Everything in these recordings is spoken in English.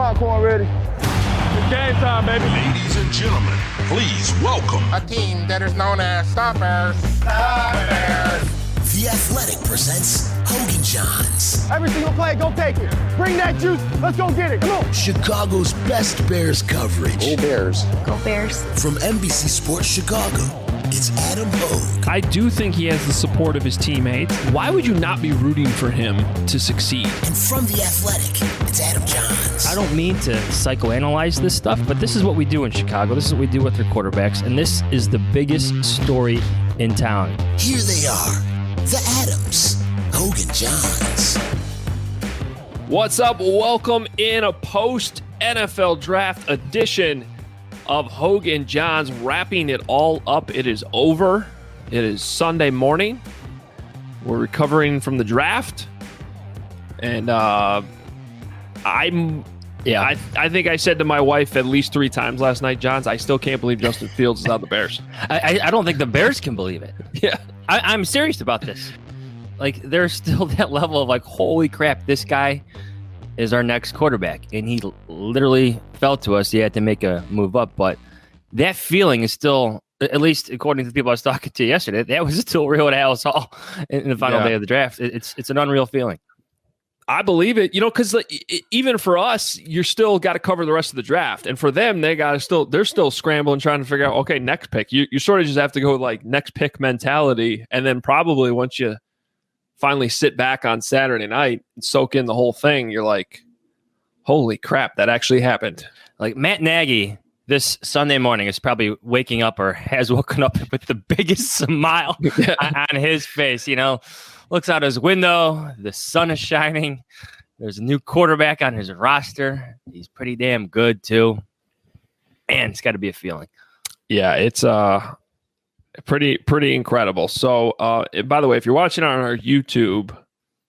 popcorn ready. It's game time, baby. Ladies and gentlemen, please welcome a team that is known as Stoppers. Stoppers. The Athletic presents Hoge and Jahns. Every single play, go take it. Bring that juice. Let's go get it. Come on. Chicago's best Bears coverage. Go Bears. Go Bears. From NBC Sports Chicago, it's Adam Hoge. I do think he has the support of his teammates. Why would you not be rooting for him to succeed? And from The Athletic, it's Adam Jahns. I don't mean to psychoanalyze this stuff, but this is what we do in Chicago. This is what we do with their quarterbacks, and this is the biggest story in town. Here they are, the Adams, Hoge and Jahns. What's up? Welcome in a post-NFL draft edition of Hoge and Jahns, wrapping it all up. It is over. It is Sunday morning. We're recovering from the draft. And I think I said to my wife at least 3 times last night, Johns, I still can't believe Justin Fields is on the Bears. I don't think the Bears can believe it. Yeah. I'm serious about this. Like, there's still that level of like, holy crap, this guy is our next quarterback. And he literally felt to us he had to make a move up. But that feeling is still, at least according to the people I was talking to yesterday, that was still real at Alice Hall in the final day of the draft. It's an unreal feeling. I believe it, because even for us, you're still got to cover the rest of the draft, and for them, they're still scrambling, trying to figure out, okay, next pick. You sort of just have to go like next pick mentality, and then probably once you finally sit back on Saturday night and soak in the whole thing, you're like, holy crap, that actually happened. Like Matt Nagy this Sunday morning is probably waking up or has woken up with the biggest smile on his face, Looks out his window. The sun is shining. There's a new quarterback on his roster. He's pretty damn good, too. Man, it's got to be a feeling. Yeah, it's pretty incredible. So, by the way, if you're watching on our YouTube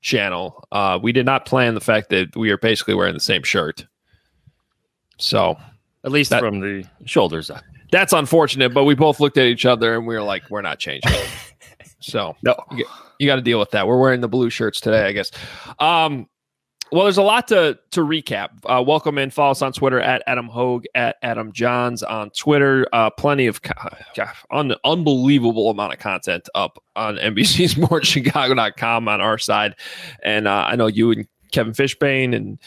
channel, we did not plan the fact that we are basically wearing the same shirt. So, at least from the shoulders up. That's unfortunate, but we both looked at each other and we were like, we're not changing. So, no. You got to deal with that. We're wearing the blue shirts today, I guess. Well, there's a lot to recap. Welcome in. Follow us on Twitter at Adam Hoge, at Adam Jahns on Twitter. Plenty of unbelievable amount of content up on NBCSportsChicago.com on our side. And I know you and Kevin Fishbane and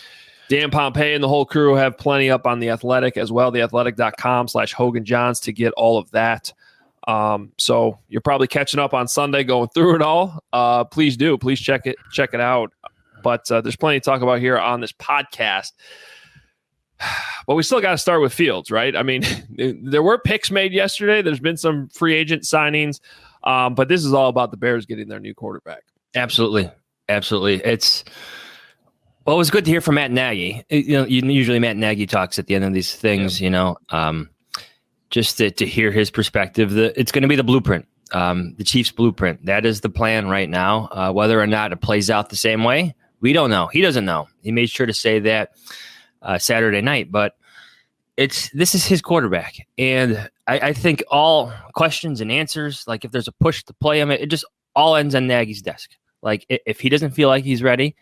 Dan Pompei and the whole crew have plenty up on The Athletic as well. TheAthletic.com/Hoge and Jahns to get all of that. So you're probably catching up on Sunday, going through it all. Please check it out. But there's plenty to talk about here on this podcast. But we still got to start with Fields, right? I mean, there were picks made yesterday. There's been some free agent signings, but this is all about the Bears getting their new quarterback. Absolutely. It was good to hear from Matt Nagy. Usually Matt Nagy talks at the end of these things, just to hear his perspective. It's going to be the blueprint, the Chiefs' blueprint. That is the plan right now. Whether or not it plays out the same way, we don't know. He doesn't know. He made sure to say that Saturday night. But this is his quarterback. And I think all questions and answers, like if there's a push to play him, it just all ends on Nagy's desk. Like if he doesn't feel like he's ready,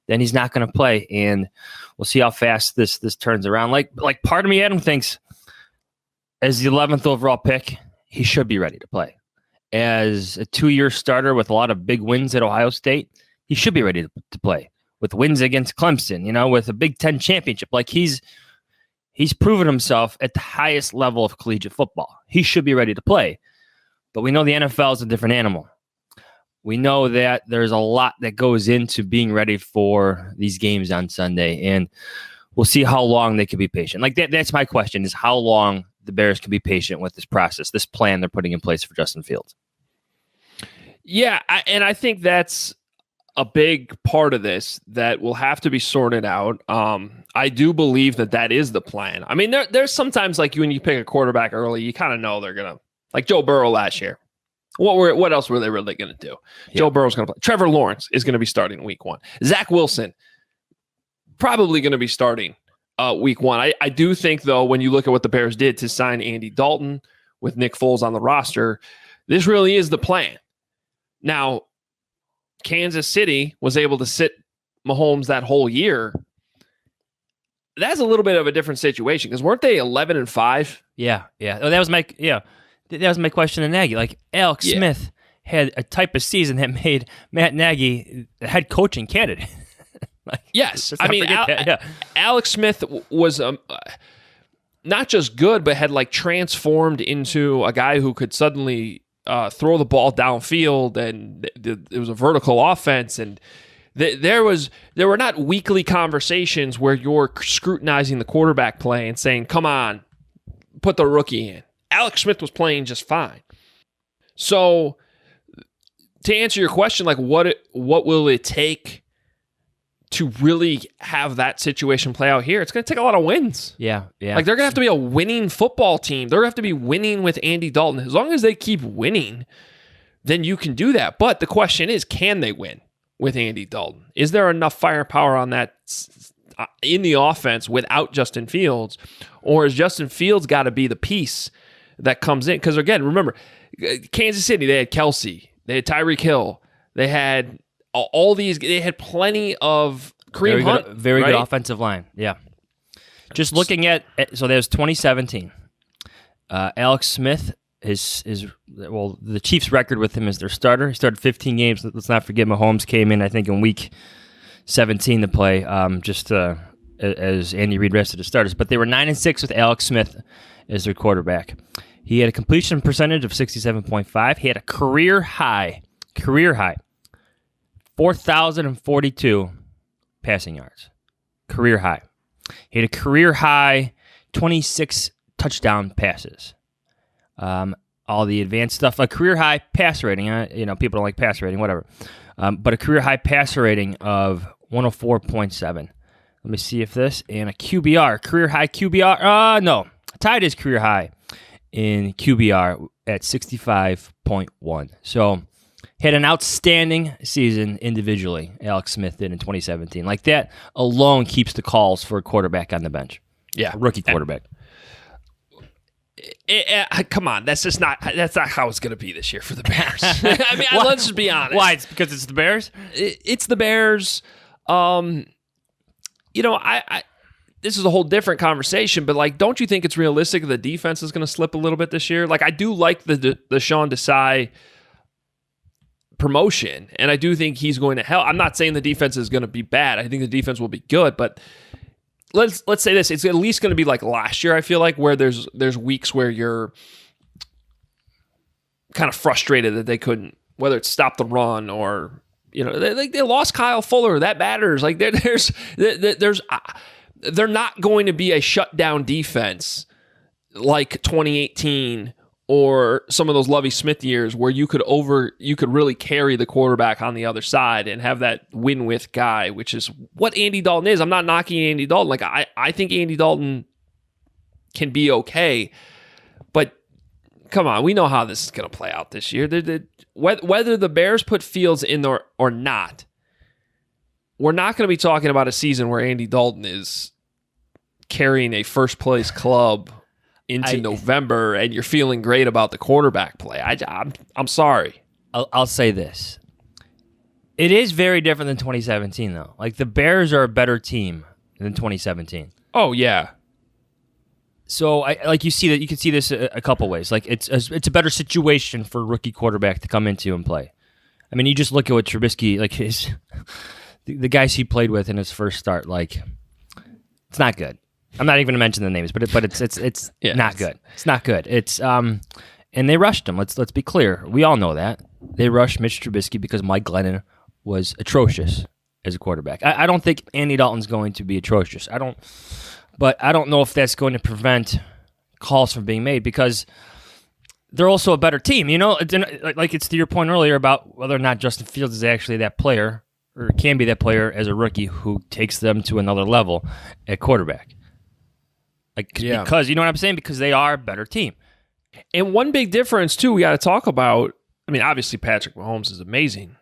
then he's not going to play. And we'll see how fast this turns around. Like part of me, Adam, thinks as the 11th overall pick, he should be ready to play. As a 2-year starter with a lot of big wins at Ohio State, he should be ready to play. With wins against Clemson, with a Big Ten championship. Like he's proven himself at the highest level of collegiate football. He should be ready to play. But we know the NFL is a different animal. We know that there's a lot that goes into being ready for these games on Sunday. And we'll see how long they can be patient. Like that's my question, is how long the Bears can be patient with this process, this plan they're putting in place for Justin Fields. Yeah, I think that's a big part of this that will have to be sorted out. I do believe that is the plan. I mean, there's sometimes like when you pick a quarterback early, you kind of know they're going to, like Joe Burrow last year. What else were they really going to do? Yeah. Joe Burrow's going to play. Trevor Lawrence is going to be starting week 1. Zach Wilson probably going to be starting week 1. I do think, though, when you look at what the Bears did to sign Andy Dalton with Nick Foles on the roster, this really is the plan. Now, Kansas City was able to sit Mahomes that whole year. that's a little bit of a different situation because weren't they 11-5? Yeah. Oh, that was my question to Nagy. Like Alex Smith had a type of season that made Matt Nagy the head coaching candidate. Yes, I mean Alex Smith was not just good, but had like transformed into a guy who could suddenly throw the ball downfield, and it was a vertical offense, and there were not weekly conversations where you're scrutinizing the quarterback play and saying, "Come on, put the rookie in." Alex Smith was playing just fine. So, to answer your question, like what will it take to really have that situation play out here? It's going to take a lot of wins. Yeah. Like they're going to have to be a winning football team. They're going to have to be winning with Andy Dalton. As long as they keep winning, then you can do that. But the question is, can they win with Andy Dalton? Is there enough firepower on that in the offense without Justin Fields? Or is Justin Fields got to be the piece that comes in? Because again, remember, Kansas City, they had Kelsey, they had Tyreek Hill, they had all these, they had plenty of Kareem Hunt. Very good offensive line. Yeah. Just looking at, so there's 2017. Alex Smith, the Chiefs' record with him is their starter. He started 15 games. Let's not forget Mahomes came in, I think, in week 17 to play, as Andy Reid rested his starters. But they were 9-6 with Alex Smith as their quarterback. He had a completion percentage of 67.5. He had a career high, 4,042 passing yards. Career high. He had a career high 26 touchdown passes. All the advanced stuff, like career high pass rating. People don't like pass rating, whatever. But a career high passer rating of 104.7. Let me see if this, and a QBR, career high QBR. No, tied his career high in QBR at 65.1. So, had an outstanding season individually, Alex Smith did in 2017. Like that alone keeps the calls for a quarterback on the bench. Yeah. A rookie quarterback. Come on, that's not how it's going to be this year for the Bears. I mean, let's just be honest. Why? It's because it's the Bears? It's the Bears. This is a whole different conversation, but like, don't you think it's realistic that the defense is going to slip a little bit this year? Like, I do like the Sean Desai promotion, and I do think he's going to help. I'm not saying the defense is going to be bad. I think the defense will be good, but let's say this: it's at least going to be like last year. I feel like where there's weeks where you're kind of frustrated that they couldn't, whether it's stop the run or they lost Kyle Fuller. That matters. Like they're not going to be a shutdown defense like 2018 or some of those Lovie Smith years where you could really carry the quarterback on the other side and have that win with guy, which is what Andy Dalton is. I'm not knocking Andy Dalton. Like I think Andy Dalton can be okay, but come on, we know how this is going to play out this year. Whether the Bears put Fields in there or not, we're not going to be talking about a season where Andy Dalton is carrying a first-place club into November and you're feeling great about the quarterback play. I'm sorry. I'll say this. It is very different than 2017, though. Like, the Bears are a better team than 2017. Oh, yeah. So, you can see this a couple ways. Like, it's a better situation for a rookie quarterback to come into and play. I mean, you just look at what Trubisky, like the guys he played with in his first start, like, it's not good. I'm not even going to mention the names, but it's yeah, not good. It's not good. It's and they rushed him. Let's be clear. We all know that they rushed Mitch Trubisky because Mike Glennon was atrocious as a quarterback. I don't think Andy Dalton's going to be atrocious. But I don't know if that's going to prevent calls from being made because they're also a better team. Like it's to your point earlier about whether or not Justin Fields is actually that player or can be that player as a rookie who takes them to another level at quarterback. Because you know what I'm saying? Because they are a better team. And one big difference, too, we got to talk about, I mean, obviously Patrick Mahomes is amazing.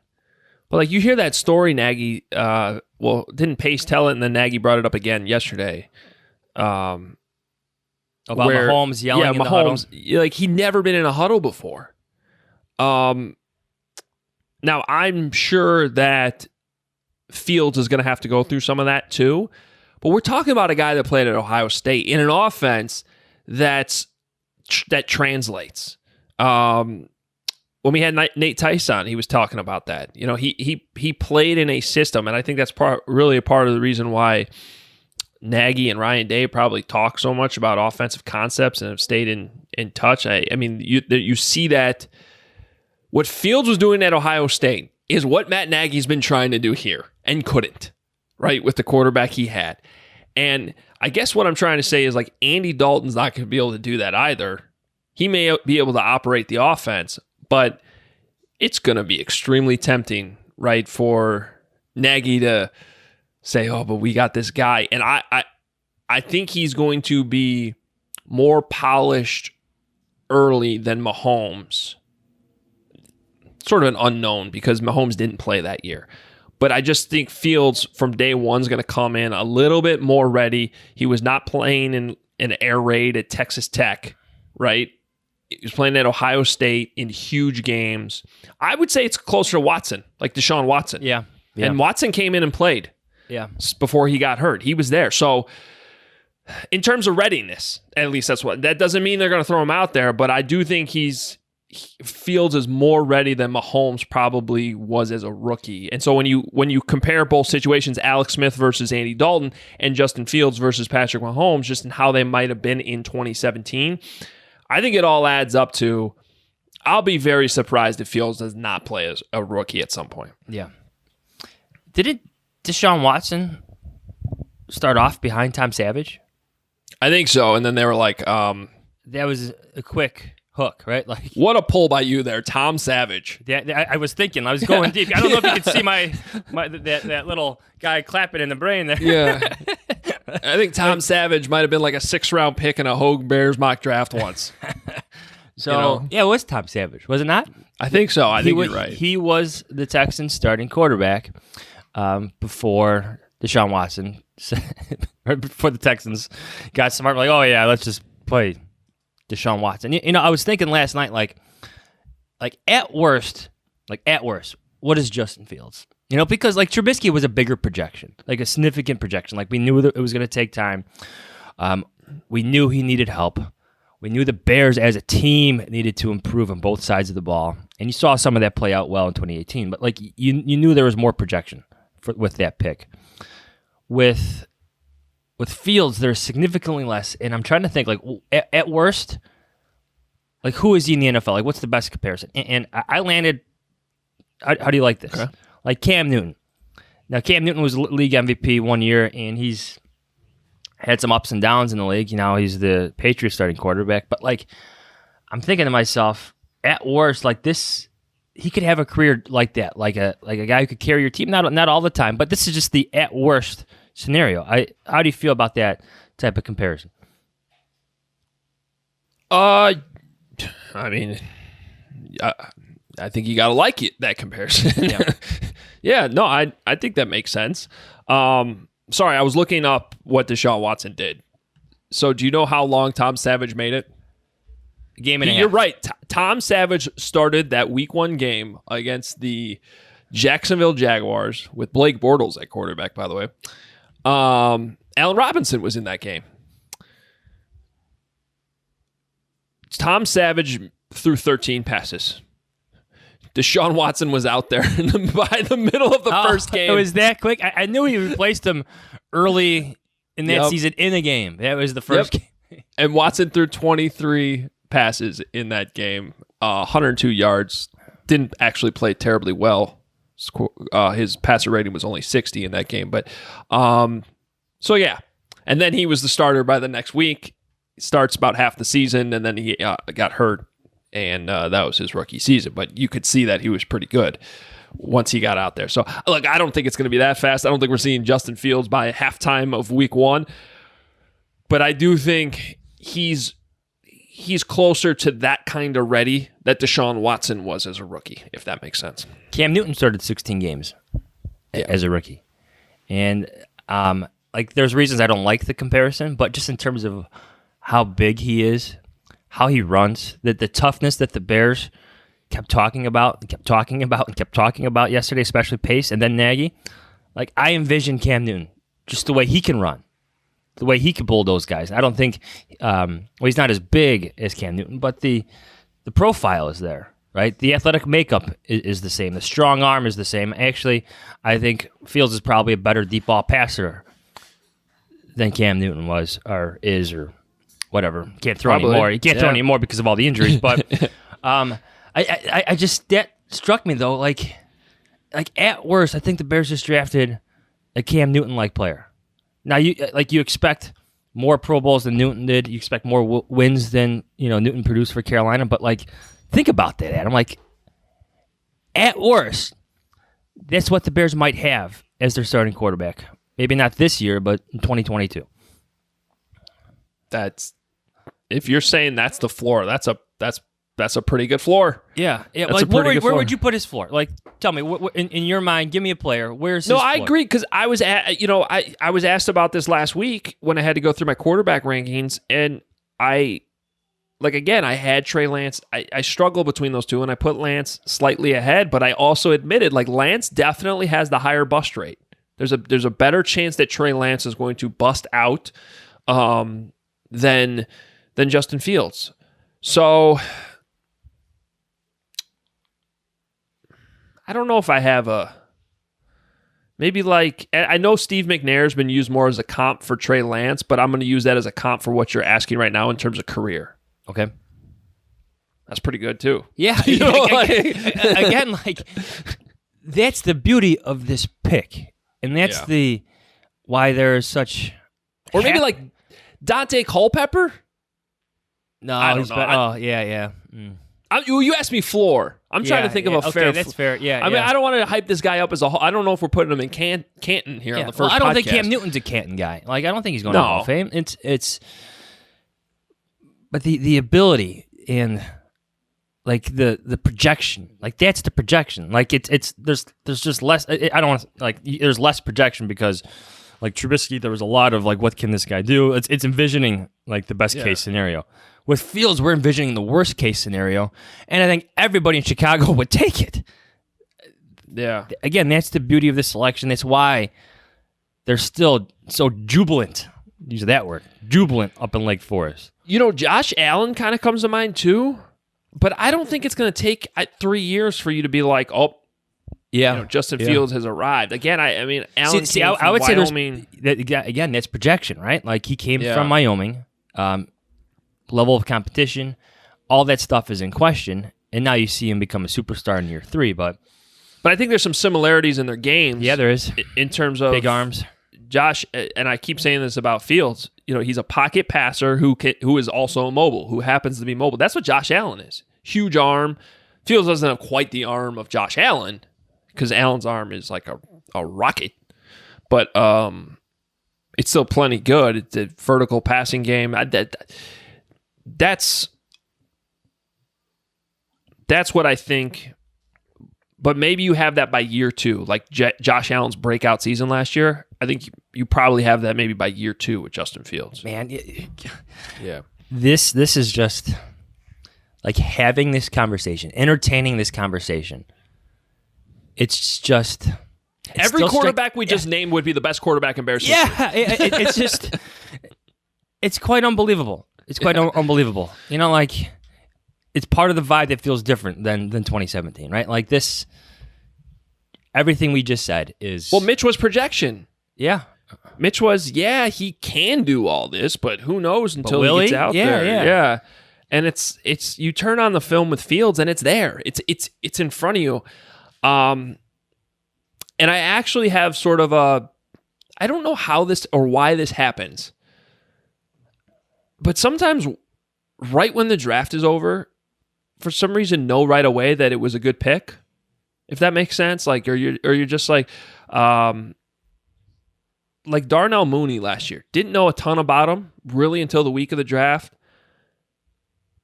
But, like, you hear that story, Nagy, didn't Pace tell it, and then Nagy brought it up again yesterday. About Mahomes yelling in the huddle? Like, he'd never been in a huddle before. Now, I'm sure that Fields is going to have to go through some of that, too. But we're talking about a guy that played at Ohio State in an offense that translates. When we had Nate Tice on, he was talking about that. You know, he played in a system, and I think that's really a part of the reason why Nagy and Ryan Day probably talk so much about offensive concepts and have stayed in touch. I mean, you see that what Fields was doing at Ohio State is what Matt Nagy's been trying to do here and couldn't, right, with the quarterback he had. And I guess what I'm trying to say is, like, Andy Dalton's not going to be able to do that either. He may be able to operate the offense, but it's going to be extremely tempting, right, for Nagy to say, oh, but we got this guy. And I think he's going to be more polished early than Mahomes. Sort of an unknown because Mahomes didn't play that year. But I just think Fields from day one is going to come in a little bit more ready. He was not playing in an air raid at Texas Tech, right? He was playing at Ohio State in huge games. I would say it's closer to Watson, like Deshaun Watson. Yeah. And Watson came in and played before he got hurt. He was there. So in terms of readiness, at least that doesn't mean they're going to throw him out there, but I do think Fields is more ready than Mahomes probably was as a rookie. And so when you compare both situations, Alex Smith versus Andy Dalton and Justin Fields versus Patrick Mahomes, just in how they might have been in 2017, I think it all adds up to, I'll be very surprised if Fields does not play as a rookie at some point. Yeah. Didn't Deshaun Watson start off behind Tom Savage? I think so. And then they were like, that was a quick hook, right? Like, what a pull by you there, Tom Savage. Yeah, I was thinking, I was going deep. I don't know if you could see that little guy clapping in the brain there. Yeah. I think Tom Savage might have been like a 6th-round pick in a Hoge Bears mock draft once. So, yeah, it was Tom Savage, was it not? I think so. I think you're right. He was the Texans' starting quarterback before Deshaun Watson, right before the Texans got smart. Like, oh, yeah, let's just play Deshaun Watson. You know, I was thinking last night, like at worst, what is Justin Fields? You know, because like Trubisky was a bigger projection, like a significant projection. Like we knew that it was going to take time. We knew he needed help. We knew the Bears as a team needed to improve on both sides of the ball. And you saw some of that play out well in 2018. But like you knew there was more projection with that pick. With Fields, there's significantly less. And I'm trying to think, like, at worst, like, who is he in the NFL? Like, what's the best comparison? And I landed, how do you like this? Okay. Like Cam Newton. Now, Cam Newton was league MVP one year, and he's had some ups and downs in the league. You know, he's the Patriots starting quarterback. But, like, I'm thinking to myself, at worst, like this, he could have a career like that, like a guy who could carry your team. Not all the time, but this is just the at worst scenario. How do you feel about that type of comparison? I mean, I think you gotta like it, that comparison. Yeah. Yeah, no, I think that makes sense. Sorry, I was looking up what Deshaun Watson did. So do you know how long Tom Savage made it? A game and a half. You're right. Tom Savage started that week 1 game against the Jacksonville Jaguars with Blake Bortles at quarterback, by the way. Allen Robinson was in that game. Tom Savage threw 13 passes. Deshaun Watson was out there by the middle of the first game. It was that quick? I knew he replaced him early in that season in a game. That was the first game. And Watson threw 23 passes in that game, 102 yards. Didn't actually play terribly well. His passer rating was only 60 in that game. But so, yeah. And then he was the starter by the next week. He starts about half the season, and then he got hurt. And that was his rookie season. But you could see that he was pretty good once he got out there. So, look, I don't think it's going to be that fast. I don't think we're seeing Justin Fields by halftime of week 1. But I do think he's closer to that kind of ready that Deshaun Watson was as a rookie, if that makes sense. Cam Newton started 16 games as a rookie. And, like, there's reasons I don't like the comparison, but just in terms of how big he is, how he runs, the toughness that the Bears kept talking about yesterday, especially Pace and then Nagy. Like, I envision Cam Newton, just the way he can run, the way he can pull those guys. I don't think, he's not as big as Cam Newton, but the profile is there, right? The athletic makeup is the same. The strong arm is the same. Actually, I think Fields is probably a better deep ball passer than Cam Newton was or is or whatever. Can't throw anymore. He can't throw anymore because of all the injuries. But I just, that struck me though. Like at worst, I think the Bears just drafted a Cam Newton-like player. Now, you expect more Pro Bowls than Newton did. You expect more wins than Newton produced for Carolina. But think about that, Adam. At worst, that's what the Bears might have as their starting quarterback. Maybe not this year, but in 2022. If you're saying that's the floor, that's a pretty good floor. Yeah. That's where would you put his floor? Tell me, in your mind, give me a player. Where's his floor? I agree because I was I was asked about this last week when I had to go through my quarterback rankings, and I had Trey Lance. I struggle between those two, and I put Lance slightly ahead, but I also admitted Lance definitely has the higher bust rate. There's a better chance that Trey Lance is going to bust out than Justin Fields. So I don't know if I have I know Steve McNair has been used more as a comp for Trey Lance, but I'm going to use that as a comp for what you're asking right now in terms of career. Okay. That's pretty good too. Yeah. Again, that's the beauty of this pick. And that's why there is such... Or maybe Dante Culpepper? No, I don't know. Yeah. Mm. You asked me floor. I'm trying to think of a fair... That's fair. Yeah. I mean, I don't want to hype this guy up as a whole. I don't know if we're putting him in Canton here on the first podcast. I don't think Cam Newton's a Canton guy. I don't think he's going to Hall of Fame. It's... But the ability and the projection, that's the projection. There's just less. I don't want to there's less projection because Trubisky, there was a lot of what can this guy do? It's envisioning the best case scenario. With Fields, we're envisioning the worst case scenario, and I think everybody in Chicago would take it. Yeah. Again, that's the beauty of this selection. That's why they're still so jubilant. Use that word, jubilant up in Lake Forest. Josh Allen kind of comes to mind too, but I don't think it's going to take 3 years for you to be Justin Fields has arrived. Again, I mean, Allen came from I would Wyoming. say again, that's projection, right? He came from Wyoming, level of competition, all that stuff is in question, and now you see him become a superstar in year 3. But I think there's some similarities in their games. Yeah, there is. In terms of big arms. Josh, and I keep saying this about Fields, he's a pocket passer who is also mobile, who happens to be mobile. That's what Josh Allen is. Huge arm. Fields doesn't have quite the arm of Josh Allen because Allen's arm is like a rocket. But it's still plenty good. It's a vertical passing game. That's what I think. But maybe you have that by year 2, Josh Allen's breakout season last year. I think you probably have that maybe by year 2 with Justin Fields. Man, yeah. This is just having this conversation, entertaining this conversation. It's just every quarterback we just named would be the best quarterback in Bears history. Yeah, it's just it's quite unbelievable. It's quite unbelievable. It's part of the vibe that feels different than 2017, right? This, everything we just said is... Well, Mitch was projection. Yeah. Mitch was, he can do all this, but who knows until he gets out there. Yeah. And it's you turn on the film with Fields and it's there. It's in front of you. And I actually have sort of I don't know how this or why this happens, but sometimes right when the draft is over, for some reason, know right away that it was a good pick, if that makes sense. Or you're just Darnell Mooney last year. Didn't know a ton about him really until the week of the draft,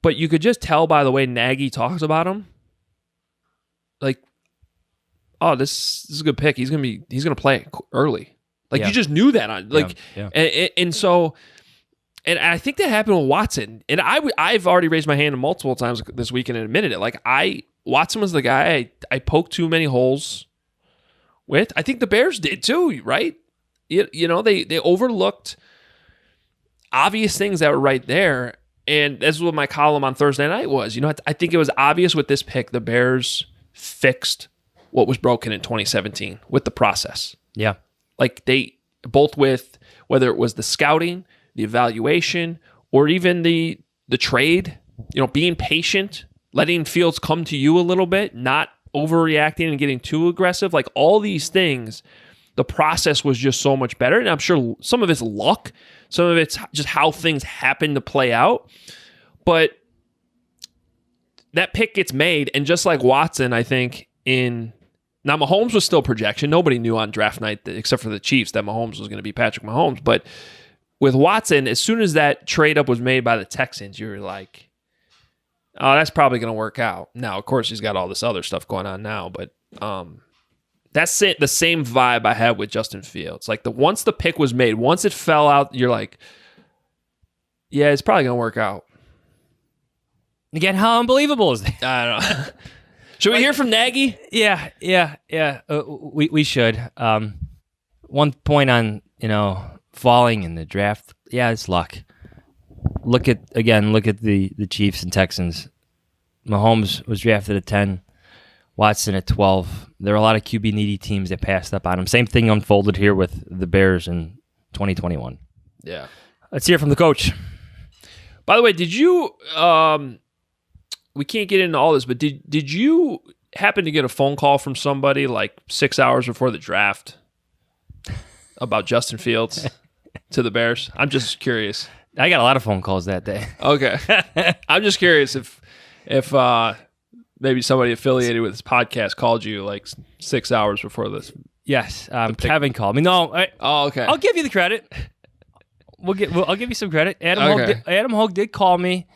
but you could just tell by the way Nagy talks about him. This is a good pick. He's gonna play early. You just knew that And I think that happened with Watson. And I've already raised my hand multiple times this weekend and admitted it. Watson was the guy I poked too many holes with. I think the Bears did too, right? They overlooked obvious things that were right there. And this is what my column on Thursday night was. I think it was obvious with this pick, the Bears fixed what was broken in 2017 with the process. Yeah. Like they both with whether it was the scouting, the evaluation, or even the trade, being patient, letting Fields come to you a little bit, not overreacting and getting too aggressive. Like all these things, the process was just so much better. And I'm sure some of it's luck, some of it's just how things happen to play out. But that pick gets made, and just like Watson, I think now Mahomes was still projection. Nobody knew on draft night, except for the Chiefs, that Mahomes was going to be Patrick Mahomes. But with Watson, as soon as that trade up was made by the Texans, you were like, oh, that's probably going to work out. Now, of course, he's got all this other stuff going on now, but that's it. The same vibe I had with Justin Fields. Like once the pick was made, once it fell out, you're like, yeah, it's probably going to work out. Again, how unbelievable is that? I don't know. Should we hear from Nagy? Yeah. We should. One point on, falling in the draft. Yeah, it's luck. Look at the Chiefs and Texans. Mahomes was drafted at 10, Watson at 12. There are a lot of QB needy teams that passed up on him. Same thing unfolded here with the Bears in 2021. Yeah. Let's hear from the coach. By the way, did you we can't get into all this, but did you happen to get a phone call from somebody like 6 hours before the draft about Justin Fields to the Bears? I'm just curious. I got a lot of phone calls that day. Okay. I'm just curious if maybe somebody affiliated with this podcast called you like 6 hours before this. Yes. Kevin called me. No. Okay. I'll give you the credit. I'll give you some credit. Adam Hoge did call me.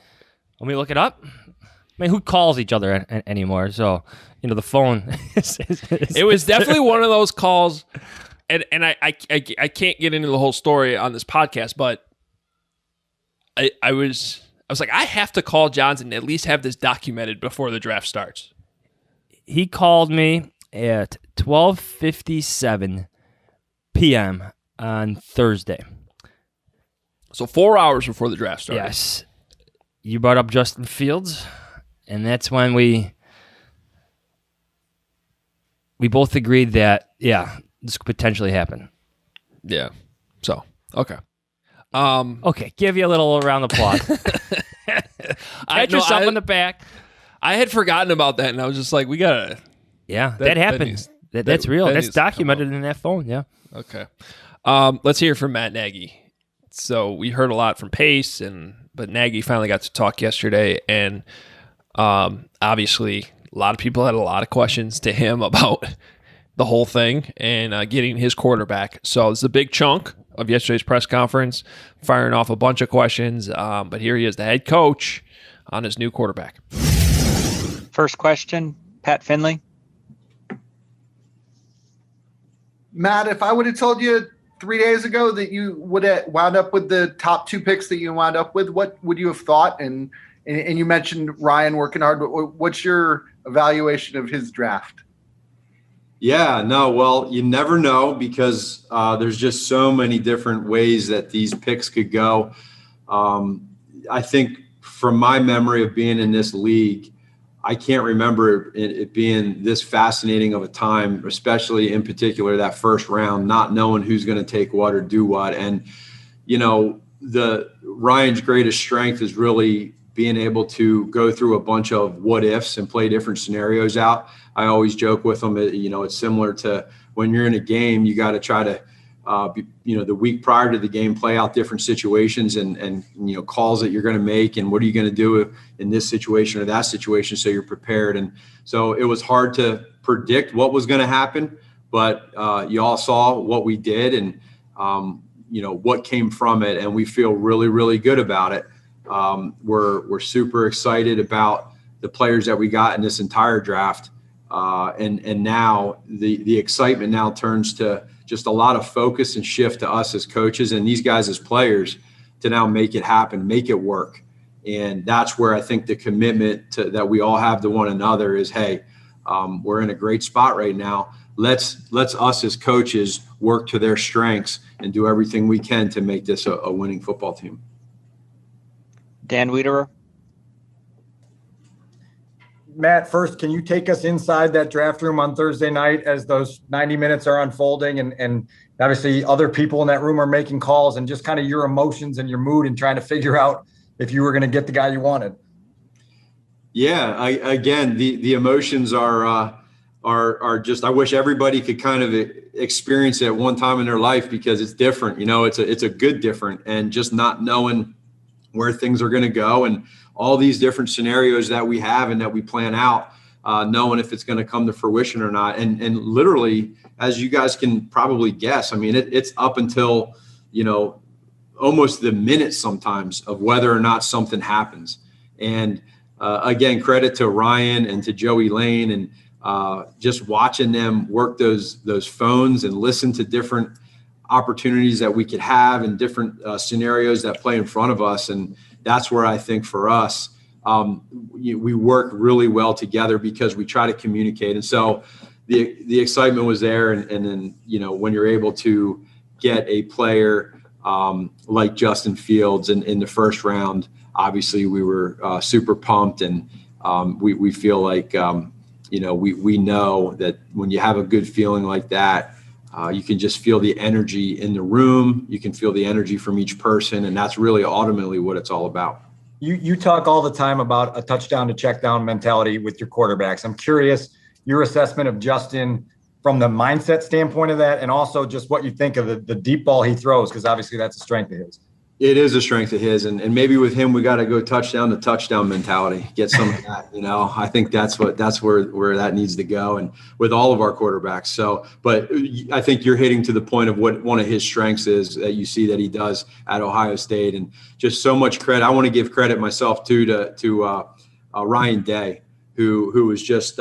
Let me look it up. I mean, who calls each other anymore? So, the phone. It was definitely one of those calls, and I can't get into the whole story on this podcast, but I was like, I have to call Johns and at least have this documented before the draft starts. He called me at 12:57 p.m. on Thursday. So 4 hours before the draft started. Yes. You brought up Justin Fields, and that's when we both agreed that, this could potentially happen. Yeah. So, okay. Okay, give you a little round of applause. Pat yourself on the back. I had forgotten about that, and I was just like, we got to... Yeah, that happened. That's real. That's documented in that phone, yeah. Okay. Let's hear from Matt Nagy. So we heard a lot from Pace, but Nagy finally got to talk yesterday, and obviously a lot of people had a lot of questions to him about the whole thing and getting his quarterback. So it's a big chunk of yesterday's press conference, firing off a bunch of questions, but here he is, the head coach, on his new quarterback. First question, Pat Finley. Matt, if I would have told you 3 days ago that you would have wound up with the top two picks that you wound up with, what would you have thought? And you mentioned Ryan working hard, but what's your evaluation of his draft? Yeah, no, well, you never know because there's just so many different ways that these picks could go. I think from my memory of being in this league, I can't remember it being this fascinating of a time, especially in particular that first round, not knowing who's going to take what or do what. And, Ryan's greatest strength is really being able to go through a bunch of what ifs and play different scenarios out. I always joke with him, it's similar to when you're in a game, you got to try to, the week prior to the game, play out different situations and calls that you're going to make and what are you going to do in this situation or that situation so you're prepared. And so it was hard to predict what was going to happen, but you all saw what we did and, what came from it. And we feel really, really good about it. We're super excited about the players that we got in this entire draft. And now the excitement now turns to just a lot of focus and shift to us as coaches and these guys as players to now make it happen, make it work. And that's where I think the commitment that we all have to one another is, hey, we're in a great spot right now. Let's us as coaches work to their strengths and do everything we can to make this a winning football team. Dan Wiederer. Matt, first, can you take us inside that draft room on Thursday night as those 90 minutes are unfolding and obviously other people in that room are making calls, and just kind of your emotions and your mood and trying to figure out if you were going to get the guy you wanted? Yeah, again, the emotions are just, I wish everybody could kind of experience it at one time in their life, because it's different. It's a good different, and just not knowing where things are going to go and all these different scenarios that we have and that we plan out, knowing if it's going to come to fruition or not. And literally, as you guys can probably guess, I mean, it's up until, almost the minute sometimes of whether or not something happens. And again, credit to Ryan and to Joey Lane, and just watching them work those phones and listen to different opportunities that we could have and different scenarios that play in front of us. And that's where I think for us, we work really well together because we try to communicate. And so the excitement was there. And then, when you're able to get a player like Justin Fields in the first round, obviously we were super pumped, and we feel like, we know that when you have a good feeling like that, you can just feel the energy in the room. You can feel the energy from each person. And that's really ultimately what it's all about. You talk all the time about a touchdown to check down mentality with your quarterbacks. I'm curious your assessment of Justin from the mindset standpoint of that, and also just what you think of the deep ball he throws, because obviously that's a strength of his. It is a strength of his. And maybe with him, we got to go touchdown to touchdown mentality, get some of that, I think that's where that needs to go, and with all of our quarterbacks. So, but I think you're hitting to the point of what one of his strengths is that you see that he does at Ohio State, and just so much credit. I want to give credit myself too to Ryan Day, who was just,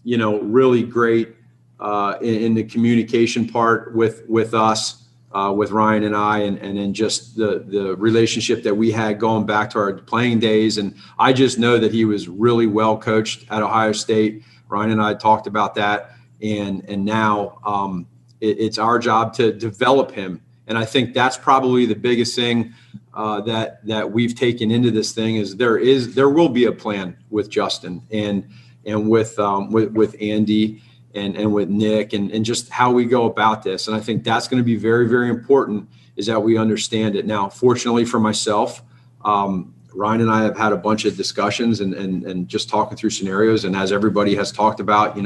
really great in the communication part with us. With Ryan and I, and then just the relationship that we had going back to our playing days. And I just know that he was really well coached at Ohio State. Ryan and I talked about that. And now it's our job to develop him. And I think that's probably the biggest thing that we've taken into this thing is there will be a plan with Justin and with Andy and with Nick and just how we go about this. And I think that's going to be very, very important, is that we understand it. Now, fortunately for myself, Ryan and I have had a bunch of discussions and just talking through scenarios. And as everybody has talked about,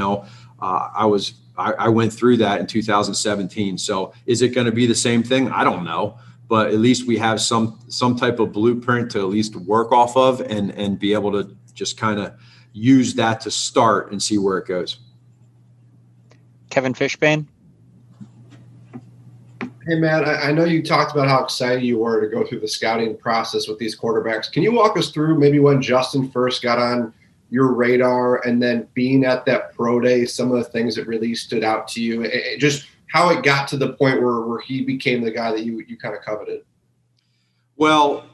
I went through that in 2017. So is it going to be the same thing? I don't know. But at least we have some type of blueprint to at least work off of and be able to just kind of use that to start and see where it goes. Kevin Fishbane. Hey, Matt, I know you talked about how excited you were to go through the scouting process with these quarterbacks. Can you walk us through maybe when Justin first got on your radar, and then being at that pro day, some of the things that really stood out to you, just how it got to the point where he became the guy that you kind of coveted? Well,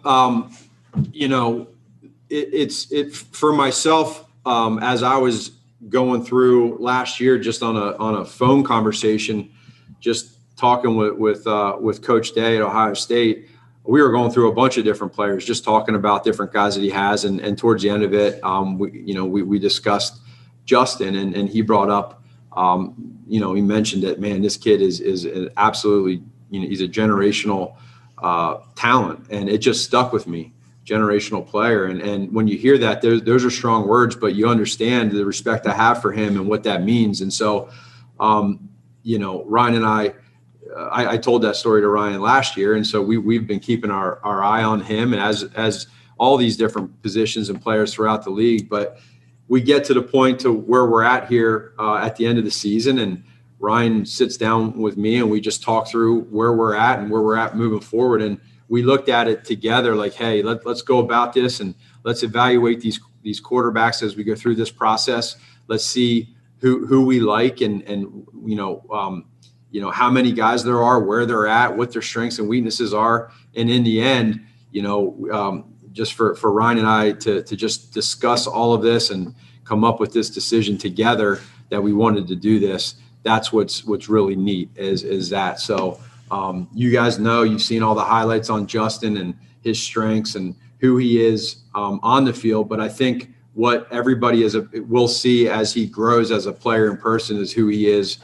it's for myself, as I was going through last year, just on a phone conversation, just talking with Coach Day at Ohio State, we were going through a bunch of different players, just talking about different guys that he has. And towards the end of it, we discussed Justin, and he brought up, he mentioned that, man, this kid is absolutely, he's a generational talent, and it just stuck with me. Generational player. And when you hear that, those are strong words, but you understand the respect I have for him and what that means. And so, Ryan and I told that story to Ryan last year. And so we've been keeping our eye on him, and as all these different positions and players throughout the league. But we get to the point to where we're at here at the end of the season, and Ryan sits down with me and we just talk through where we're at and where we're at moving forward. And we looked at it together like, hey, let's go about this, and let's evaluate these quarterbacks as we go through this process. Let's see who we like and how many guys there are, where they're at, what their strengths and weaknesses are. And in the end, just for Ryan and I to just discuss all of this and come up with this decision together that we wanted to do this. That's what's really neat is that. So you guys know, you've seen all the highlights on Justin and his strengths, and who he is on the field. But I think what everybody will see as he grows as a player in person is who he is,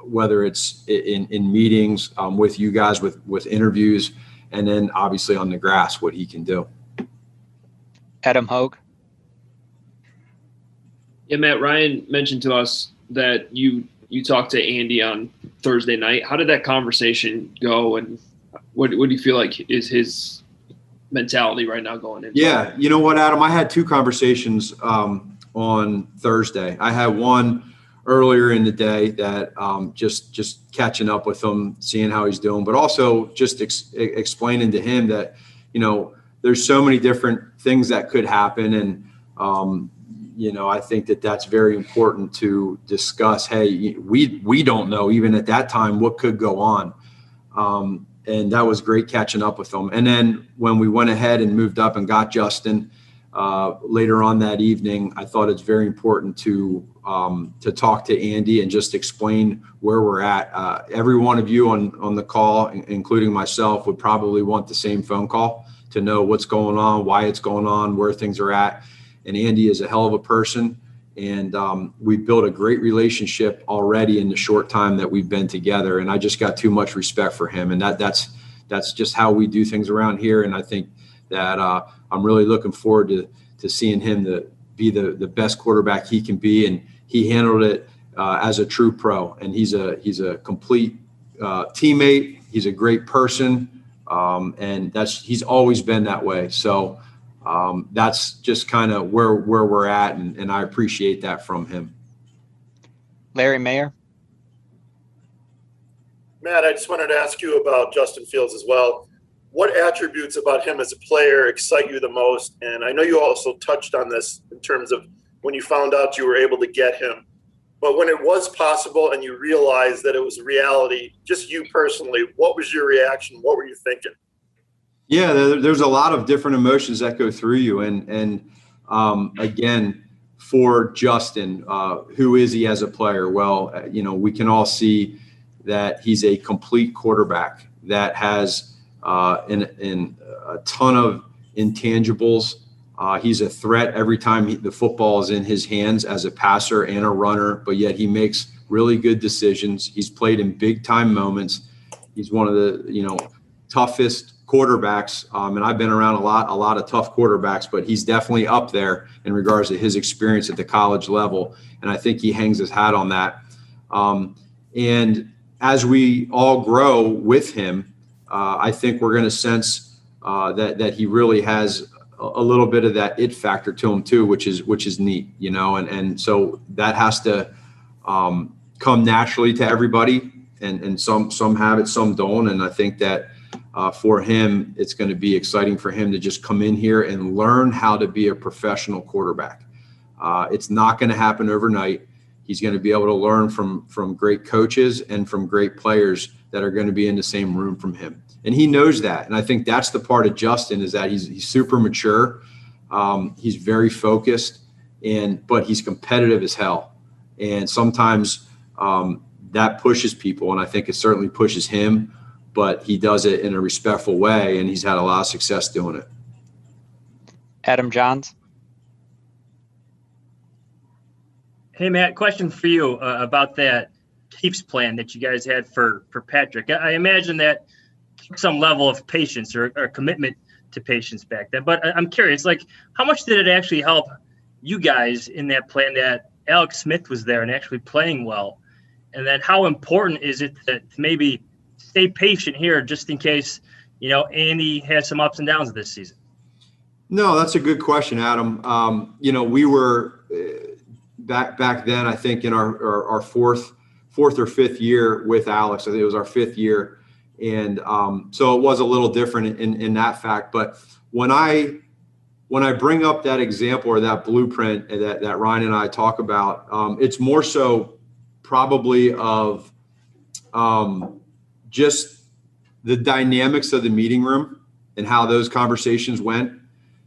whether it's in meetings with you guys, with interviews, and then obviously on the grass, what he can do. Adam Hoge. Yeah, Matt, Ryan mentioned to us that you talked to Andy on Thursday night. How did that conversation go, and what do you feel like is his mentality right now going into? Yeah, you know what, Adam? I had two conversations on Thursday. I had one earlier in the day that just catching up with him, seeing how he's doing, but also just explaining to him that, there's so many different things that could happen. And, I think that that's very important to discuss. Hey, we don't know even at that time what could go on. And that was great catching up with him. And then when we went ahead and moved up and got Justin later on that evening, I thought it's very important to talk to Andy and just explain where we're at. Every one of you on the call, including myself, would probably want the same phone call to know what's going on, why it's going on, where things are at. And Andy is a hell of a person. And we built a great relationship already in the short time that we've been together. And I just got too much respect for him. And that's just how we do things around here. And I think that I'm really looking forward to seeing him be the best quarterback he can be. And he handled it as a true pro. And he's a complete teammate. He's a great person. And he's always been that way. So that's just kind of where we're at, and I appreciate that from him. Larry Mayer. Matt, I just wanted to ask you about Justin Fields as well. What attributes about him as a player excite you the most? And I know you also touched on this in terms of when you found out you were able to get him. But when it was possible and you realized that it was reality, just you personally, what was your reaction? What were you thinking? Yeah, there's a lot of different emotions that go through you. And again, for Justin, who is he as a player? Well, we can all see that he's a complete quarterback that has in a ton of intangibles. He's a threat every time the football is in his hands as a passer and a runner, but yet he makes really good decisions. He's played in big time moments. He's one of the, toughest quarterbacks. And I've been around a lot of tough quarterbacks, but he's definitely up there in regards to his experience at the college level. And I think he hangs his hat on that. And as we all grow with him, I think we're going to sense that he really has a little bit of that it factor to him too, which is neat, and so that has to come naturally to everybody, and some have it, some don't. And I think that for him, it's going to be exciting for him to just come in here and learn how to be a professional quarterback. It's not going to happen overnight. He's going to be able to learn from great coaches and from great players that are going to be in the same room from him. And he knows that. And I think that's the part of Justin, is that he's super mature. He's very focused, but he's competitive as hell. And sometimes that pushes people, and I think it certainly pushes him, but he does it in a respectful way, and he's had a lot of success doing it. Adam Jahns. Hey, Matt, question for you about that Chiefs plan that you guys had for Patrick. I imagine that took some level of patience or commitment to patience back then. But I'm curious, how much did it actually help you guys in that plan that Alex Smith was there and actually playing well? And then how important is it to maybe stay patient here just in case, Andy has some ups and downs this season? No, that's a good question, Adam. We were back then, I think in our fourth or fifth year with Alex. I think it was our fifth year. And so it was a little different in that fact. But when I bring up that example or that blueprint that Ryan and I talk about, it's more so probably of just the dynamics of the meeting room and how those conversations went,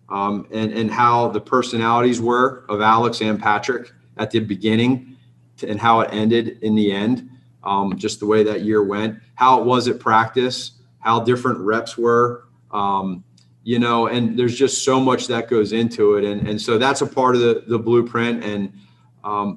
and how the personalities were of Alex and Patrick at the beginning and how it ended in the end. Just the way that year went, how it was at practice, how different reps were, and there's just so much that goes into it. And so that's a part of the blueprint. And,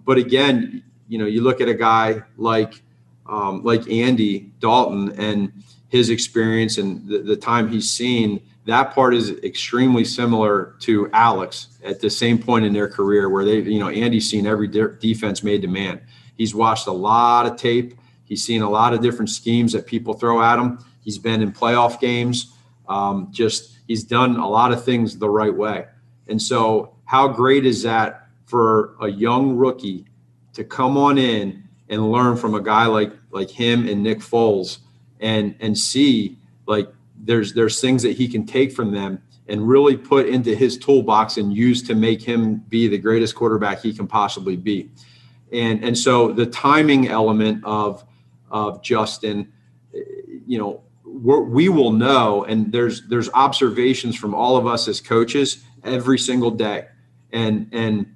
but again, you look at a guy like Andy Dalton and his experience and the time he's seen, that part is extremely similar to Alex at the same point in their career where Andy's seen every defense made to man. He's watched a lot of tape. He's seen a lot of different schemes that people throw at him. He's been in playoff games. He's done a lot of things the right way. And so how great is that for a young rookie to come on in and learn from a guy like him and Nick Foles and see there's things that he can take from them and really put into his toolbox and use to make him be the greatest quarterback he can possibly be. And so the timing element of Justin, we will know, and there's observations from all of us as coaches every single day. And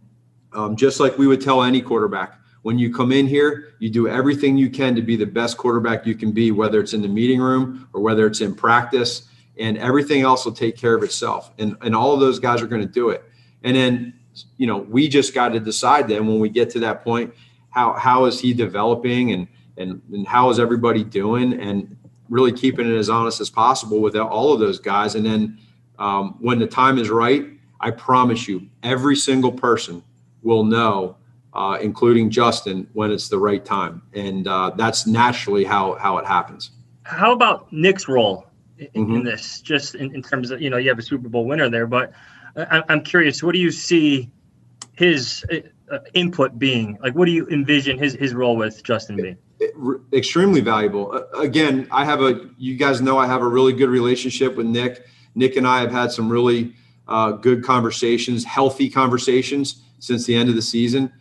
just like we would tell any quarterback, when you come in here, you do everything you can to be the best quarterback you can be, whether it's in the meeting room or whether it's in practice, and everything else will take care of itself. And all of those guys are going to do it. And then, we just got to decide then when we get to that point, how is he developing and how is everybody doing, and really keeping it as honest as possible with all of those guys. And then when the time is right, I promise you, every single person will know, including Justin, when it's the right time. And that's naturally how it happens. How about Nick's role in this, just in terms of, you have a Super Bowl winner there, but I'm curious, what do you see his input being? Like, what do you envision his role with Justin being? Extremely valuable. Again, you guys know I have a really good relationship with Nick. Nick and I have had some really good conversations, healthy conversations since the end of the season.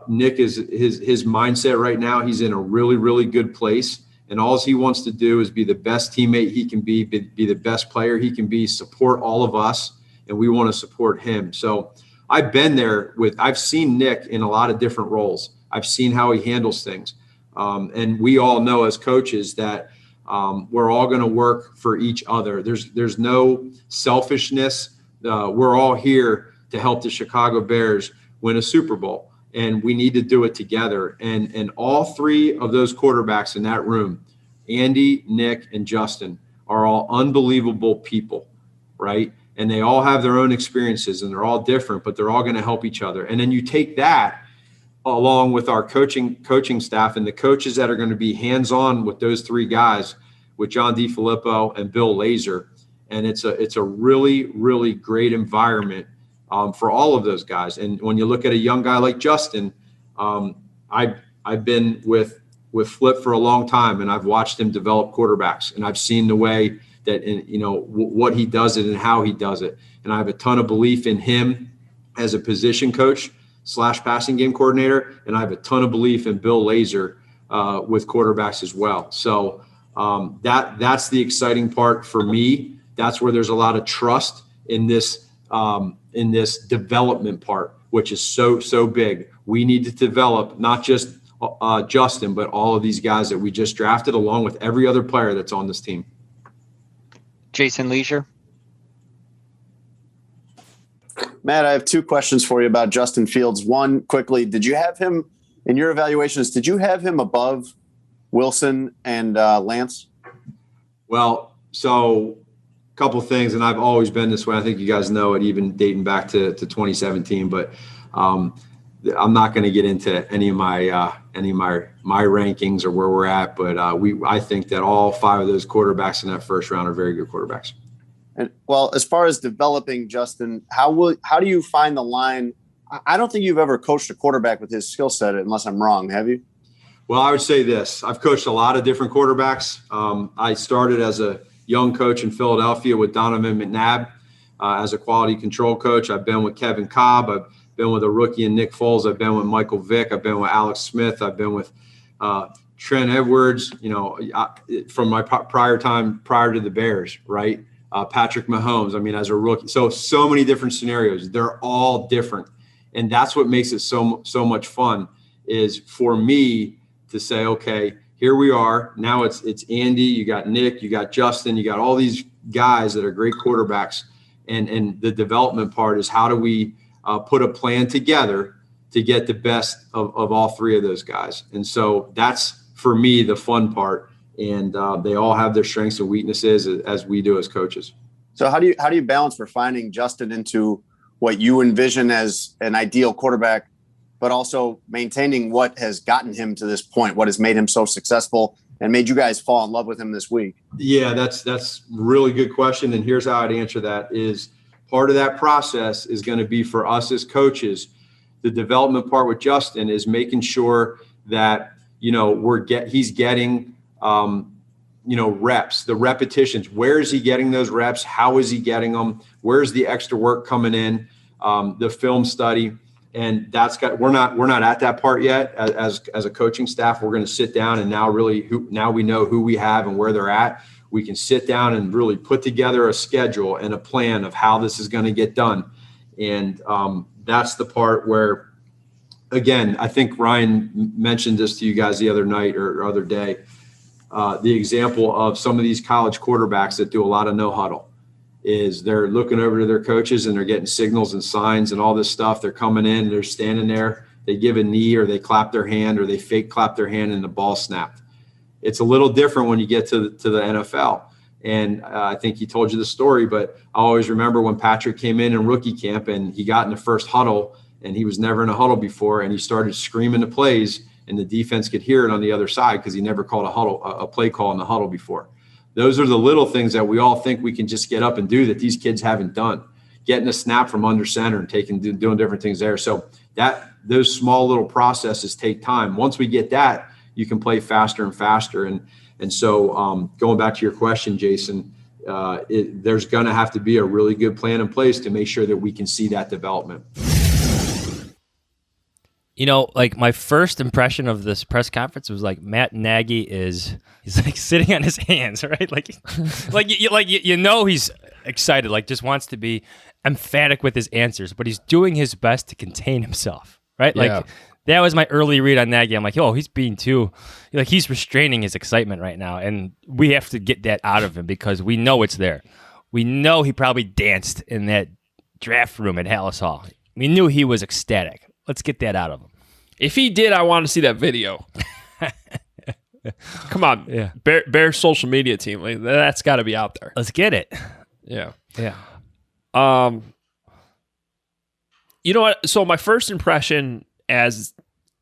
Nick is his mindset right now. He's in a really, really good place. And all he wants to do is be the best teammate he can be the best player he can be, support all of us. And we want to support him. So I've been there I've seen Nick in a lot of different roles. I've seen how he handles things. And we all know as coaches that we're all going to work for each other. There's no selfishness. We're all here to help the Chicago Bears win a Super Bowl, and we need to do it together. And all three of those quarterbacks in that room, Andy, Nick, and Justin, are all unbelievable people, right? And they all have their own experiences, and they're all different, but they're all going to help each other. And then you take that along with our coaching staff and the coaches that are going to be hands-on with those three guys, with John DeFilippo and Bill Lazor. And it's a really, really great environment for all of those guys. And when you look at a young guy like Justin, I've been with Flip for a long time, and I've watched him develop quarterbacks, and I've seen the way that, what he does it and how he does it. And I have a ton of belief in him as a position coach / passing game coordinator. And I have a ton of belief in Bill Lazor with quarterbacks as well. So that's the exciting part for me. That's where there's a lot of trust in this development part, which is so big. We need to develop not just Justin, but all of these guys that we just drafted, along with every other player that's on this team. Jason Leisure. Matt, I have two questions for you about Justin Fields. One, quickly, did you have him in your evaluations? Did you have him above Wilson and Lance? Well, so a couple of things, and I've always been this way. I think you guys know it, even dating back to 2017. But I'm not going to get into any of my rankings or where we're at. But I think that all five of those quarterbacks in that first round are very good quarterbacks. And well, as far as developing Justin, how do you find the line? I don't think you've ever coached a quarterback with his skill set, unless I'm wrong. Have you? Well, I would say this. I've coached a lot of different quarterbacks. I started as a young coach in Philadelphia with Donovan McNabb as a quality control coach. I've been with Kevin Cobb. I've been with a rookie in Nick Foles. I've been with Michael Vick. I've been with Alex Smith. I've been with Trent Edwards, from my prior to the Bears, right? Patrick Mahomes, as a rookie. So many different scenarios. They're all different. And that's what makes it so much fun, is for me to say, okay, here we are. Now it's Andy, you got Nick, you got Justin, you got all these guys that are great quarterbacks. And the development part is how do we put a plan together to get the best of all three of those guys. And so that's, for me, the fun part. And they all have their strengths and weaknesses as we do as coaches. So how do you balance refining Justin into what you envision as an ideal quarterback, but also maintaining what has gotten him to this point, what has made him so successful and made you guys fall in love with him this week? Yeah, that's a really good question. And here's how I'd answer that is part of that process is going to be for us as coaches. The development part with Justin is making sure that, he's getting, reps, the repetitions. Where is he getting those reps? How is he getting them? Where's the extra work coming in? The film study. And we're not at that part yet as a coaching staff. We're going to sit down and now we know who we have and where they're at. We can sit down and really put together a schedule and a plan of how this is going to get done. And that's the part where, again, I think Ryan mentioned this to you guys the other night or other day, the example of some of these college quarterbacks that do a lot of no huddle. Is they're looking over to their coaches and they're getting signals and signs and all this stuff. They're coming in, they're standing there, they give a knee or they clap their hand or they fake clap their hand and the ball snapped. It's a little different when you get to the NFL. And I think he told you the story, but I always remember when Patrick came in rookie camp and he got in the first huddle and he was never in a huddle before and he started screaming the plays and the defense could hear it on the other side because he never called a play call in the huddle before. Those are the little things that we all think we can just get up and do that these kids haven't done. Getting a snap from under center and doing different things there. So those small little processes take time. Once we get that, you can play faster and faster. And so going back to your question, Jason, there's going to have to be a really good plan in place to make sure that we can see that development. Like my first impression of this press conference was like Matt Nagy he's like sitting on his hands, right? He's excited, like just wants to be emphatic with his answers, but he's doing his best to contain himself, right? Yeah. Like that was my early read on Nagy. I'm like, he's being he's restraining his excitement right now, and we have to get that out of him because we know it's there. We know he probably danced in that draft room at Hallis Hall. We knew he was ecstatic. Let's get that out of him. If he did, I want to see that video. Come on, yeah. Bear social media team. Like, that's got to be out there. Let's get it. Yeah. Yeah. You know what? So my first impression as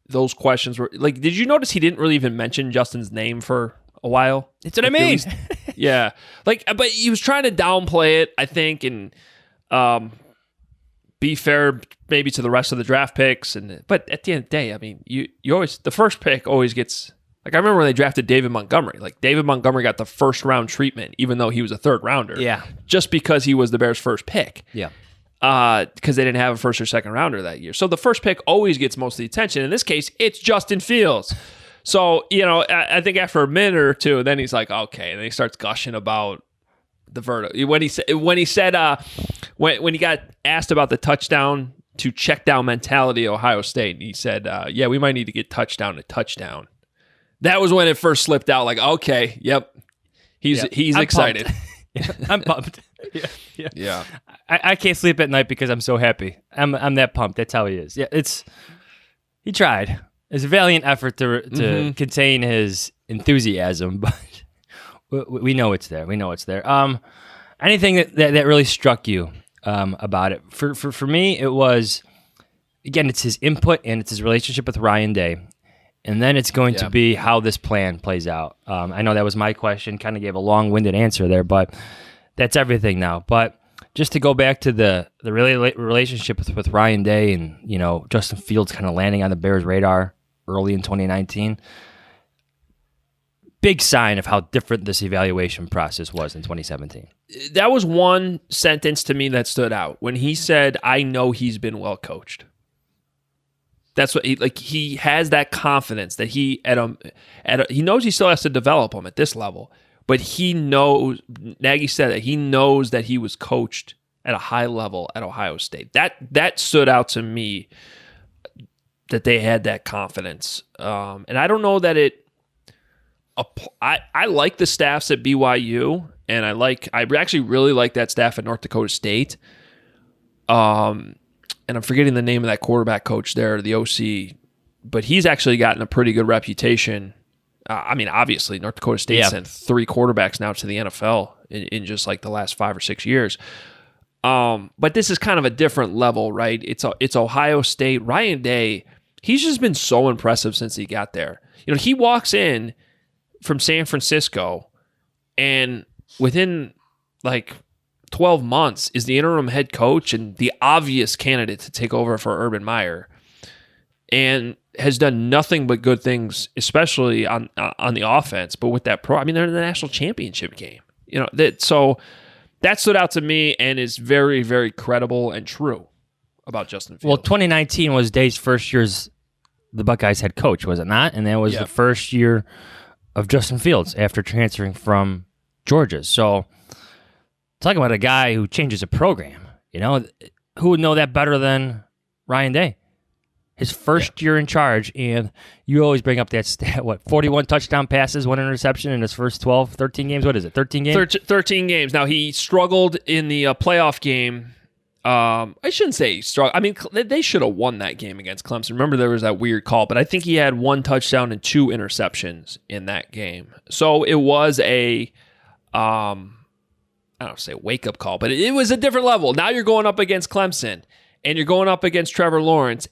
those questions were like, did you notice he didn't really even mention Justin's name for a while? That's what I mean. Yeah. But he was trying to downplay it, I think, and be fair maybe to the rest of the draft picks. But at the end of the day, I mean, you always, the first pick always gets, like I remember when they drafted David Montgomery. Like David Montgomery got the first round treatment, even though he was a third rounder. Yeah. Just because he was the Bears' first pick. Yeah. Because they didn't have a first or second rounder that year. So the first pick always gets most of the attention. In this case, it's Justin Fields. So, I think after a minute or two, then he's like, okay. And then he starts gushing about the verdict. When he got asked about the touchdown to check down mentality at Ohio State, he said, yeah, we might need to get touchdown to touchdown. That was when it first slipped out, like, okay, yep. He's excited. I'm pumped. Yeah. I can't sleep at night because I'm so happy. I'm that pumped. That's how he is. Yeah, he tried. It's a valiant effort to contain his enthusiasm, but we know it's there. Anything that really struck you about it? For me, it was, again, it's his input and it's his relationship with Ryan Day. And then it's going to be how this plan plays out. I know that was my question, kind of gave a long-winded answer there, but that's everything now. But just to go back to the relationship with Ryan Day and, Justin Fields kind of landing on the Bears' radar early in 2019, big sign of how different this evaluation process was in 2017. That was one sentence to me that stood out when he said, I know he's been well coached. That's what he has that confidence that he knows he still has to develop him at this level, but he knows, Nagy said that he knows that he was coached at a high level at Ohio State. That stood out to me, that they had that confidence. And I don't know that I like the staffs at BYU, and I actually really like that staff at North Dakota State. And I'm forgetting the name of that quarterback coach there, the OC, but he's actually gotten a pretty good reputation. Obviously, North Dakota State sent 3 quarterbacks now to the NFL in just like the last 5 or 6 years. But this is kind of a different level, right? It's Ohio State. Ryan Day, he's just been so impressive since he got there. He walks in from San Francisco, and within like 12 months is the interim head coach and the obvious candidate to take over for Urban Meyer, and has done nothing but good things, especially on the offense. But with that they're in the national championship game. So that stood out to me and is very, very credible and true about Justin Fields. Well, 2019 was Day's first year as the Buckeyes head coach, was it not? And that was the first year of Justin Fields after transferring from Georgia. So talk about a guy who changes a program. Who would know that better than Ryan Day? His first year in charge, and you always bring up that stat, 41 touchdown passes, 1 interception in his first 12, 13 games? What is it, 13 games? 13 games. Now, he struggled in the playoff game. I shouldn't say he struggled. They should have won that game against Clemson. Remember, there was that weird call, but I think he had 1 touchdown and 2 interceptions in that game. So it was I don't say wake-up call, but it was a different level. Now you're going up against Clemson, and you're going up against Trevor Lawrence,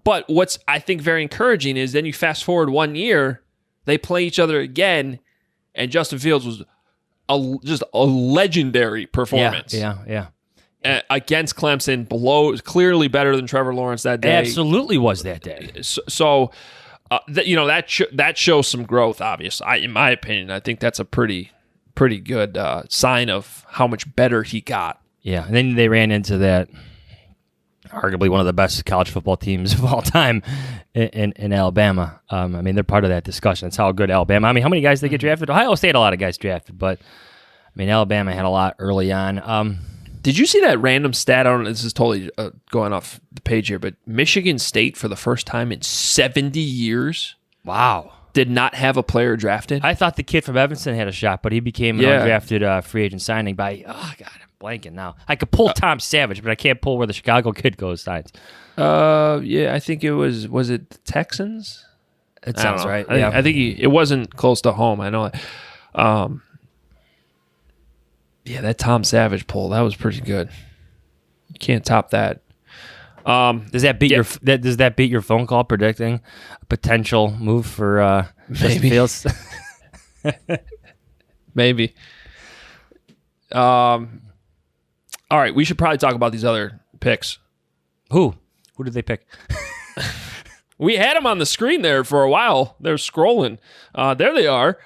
but what's, I think, very encouraging is then you fast forward 1 year, they play each other again, and Justin Fields was just a legendary performance. Yeah. Against Clemson, clearly better than Trevor Lawrence that day. Absolutely was that day. So that shows some growth, obviously. In my opinion, I think that's a pretty good sign of how much better he got. Yeah, and then they ran into that arguably one of the best college football teams of all time in Alabama. They're part of that discussion. That's how good Alabama. How many guys they get drafted? Ohio State had a lot of guys drafted, but Alabama had a lot early on. Did you see that random stat? I don't know, this is totally going off the page here, but Michigan State for the first time in 70 years. Wow. Did not have a player drafted. I thought the kid from Evanston had a shot, but he became an undrafted free agent signing by, I'm blanking now. I could pull Tom Savage, but I can't pull where the Chicago kid goes signs. I think it was it the Texans? It sounds right. I think it wasn't close to home. I know. That Tom Savage pull, that was pretty good. You can't top that. Does that beat your phone call predicting a potential move for Justin Fields? Maybe. All right, we should probably talk about these other picks. Who did they pick? We had them on the screen there for a while. They're scrolling. There they are.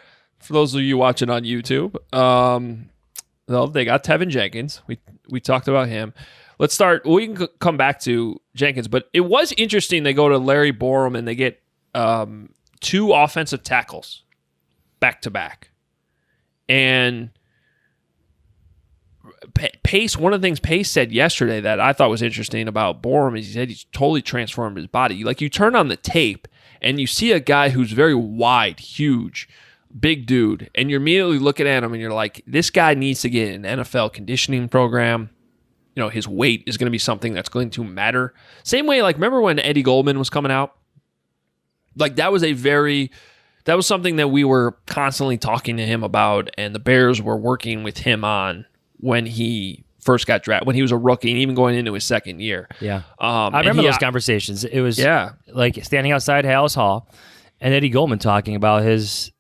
For those of you watching on YouTube, they got Tevin Jenkins. We talked about him. Let's start. We can come back to Jenkins, but it was interesting. They go to Larry Borum and they get 2 offensive tackles back to back. And Pace, one of the things Pace said yesterday that I thought was interesting about Borum is he said he's totally transformed his body. Like, you turn on the tape and you see a guy who's very wide, huge, big dude, and you're immediately looking at him and you're like, this guy needs to get an NFL conditioning program. His weight is going to be something that's going to matter. Same way, like, remember when Eddie Goldman was coming out? Like, that was something that we were constantly talking to him about, and the Bears were working with him on when he first got drafted, when he was a rookie, and even going into his second year. Yeah. I remember those conversations. It was like standing outside Hallis Hall and Eddie Goldman talking about his,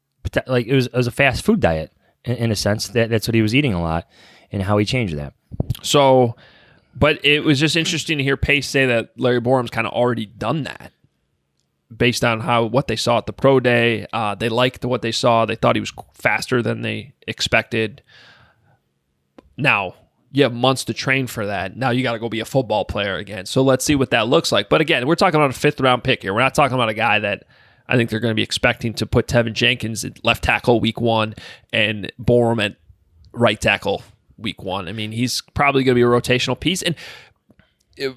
like, it was a fast food diet in a sense. That's what he was eating a lot and how he changed that. So, but it was just interesting to hear Pace say that Larry Borum's kind of already done that based on what they saw at the pro day. They liked what they saw. They thought he was faster than they expected. Now, you have months to train for that. Now you got to go be a football player again. So let's see what that looks like. But again, we're talking about a 5th-round pick here. We're not talking about a guy that I think they're going to be expecting to put Tevin Jenkins at left tackle week 1 and Borum at right tackle week 1. He's probably going to be a rotational piece, and it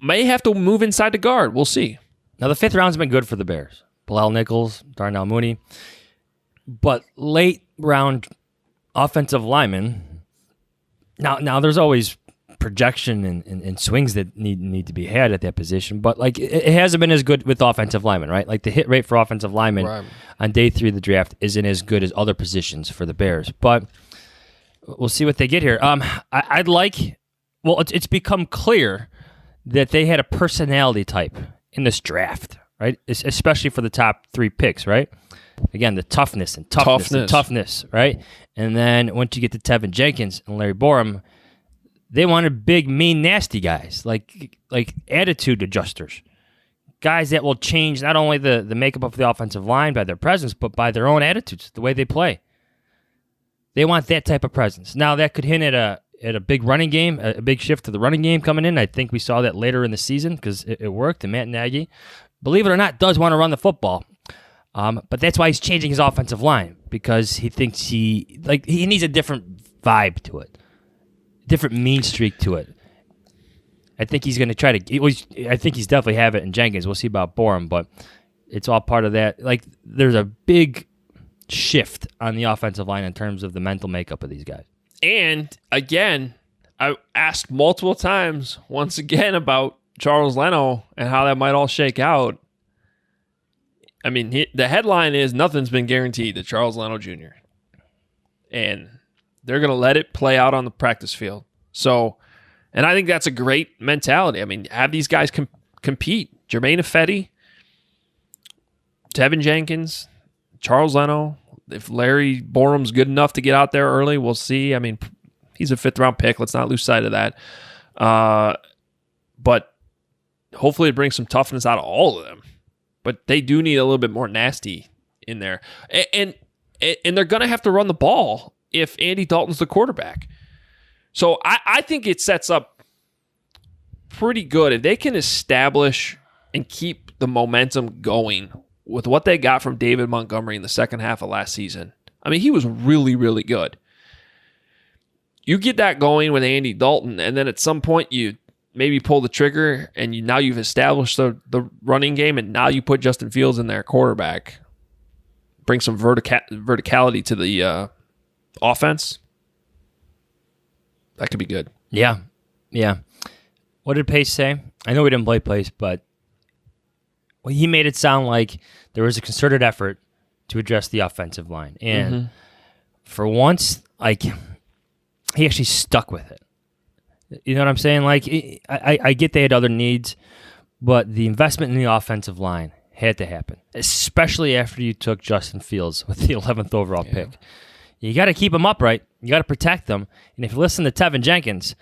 may have to move inside the guard. We'll see. Now, the 5th round's been good for the Bears. Bilal Nichols, Darnell Mooney. But late round offensive linemen. Now there's always projection and swings that need to be had at that position, but like it hasn't been as good with offensive linemen, right? Like the hit rate for offensive linemen on day 3 of the draft isn't as good as other positions for the Bears, but we'll see what they get here. It's become clear that they had a personality type in this draft, right? Especially for the top 3 picks, right? Again, the toughness, right? And then once you get to Tevin Jenkins and Larry Borum, they wanted big, mean, nasty guys, like attitude adjusters, guys that will change not only the makeup of the offensive line by their presence, but by their own attitudes, the way they play. They want that type of presence. Now, that could hint at a big running game, a big shift to the running game coming in. I think we saw that later in the season because it worked, and Matt Nagy, believe it or not, does want to run the football. But that's why he's changing his offensive line, because he thinks he needs a different vibe to it, different mean streak to it. I think he's going to try to. I think he's definitely have it in Jenkins. We'll see about Borum, but it's all part of that. Like, there's a big shift on the offensive line in terms of the mental makeup of these guys. And again, I asked multiple times once again about Charles Leno and how that might all shake out. I mean, the headline is nothing's been guaranteed to Charles Leno Jr. And they're going to let it play out on the practice field. So, and I think that's a great mentality. I mean, have these guys compete. Jermaine Ifedi, Tevin Jenkins, Charles Leno. If Larry Borum's good enough to get out there early, we'll see. I mean, he's a 5th-round pick. Let's not lose sight of that. But hopefully it brings some toughness out of all of them. But they do need a little bit more nasty in there. And they're going to have to run the ball if Andy Dalton's the quarterback. So I think it sets up pretty good. If they can establish and keep the momentum going with what they got from David Montgomery in the second half of last season. I mean, he was really, really good. You get that going with Andy Dalton, and then at some point you maybe pull the trigger, and now you've established the running game, and now you put Justin Fields in there, quarterback. Bring some verticality to the offense. That could be good. Yeah. What did Pace say? I know we didn't play Pace, but he made it sound like there was a concerted effort to address the offensive line. And for once, like, he actually stuck with it. You know what I'm saying? Like, I get they had other needs, but the investment in the offensive line had to happen, especially after you took Justin Fields with the 11th overall pick. You got to keep him upright. You got to protect them. And if you listen to Tevin Jenkins,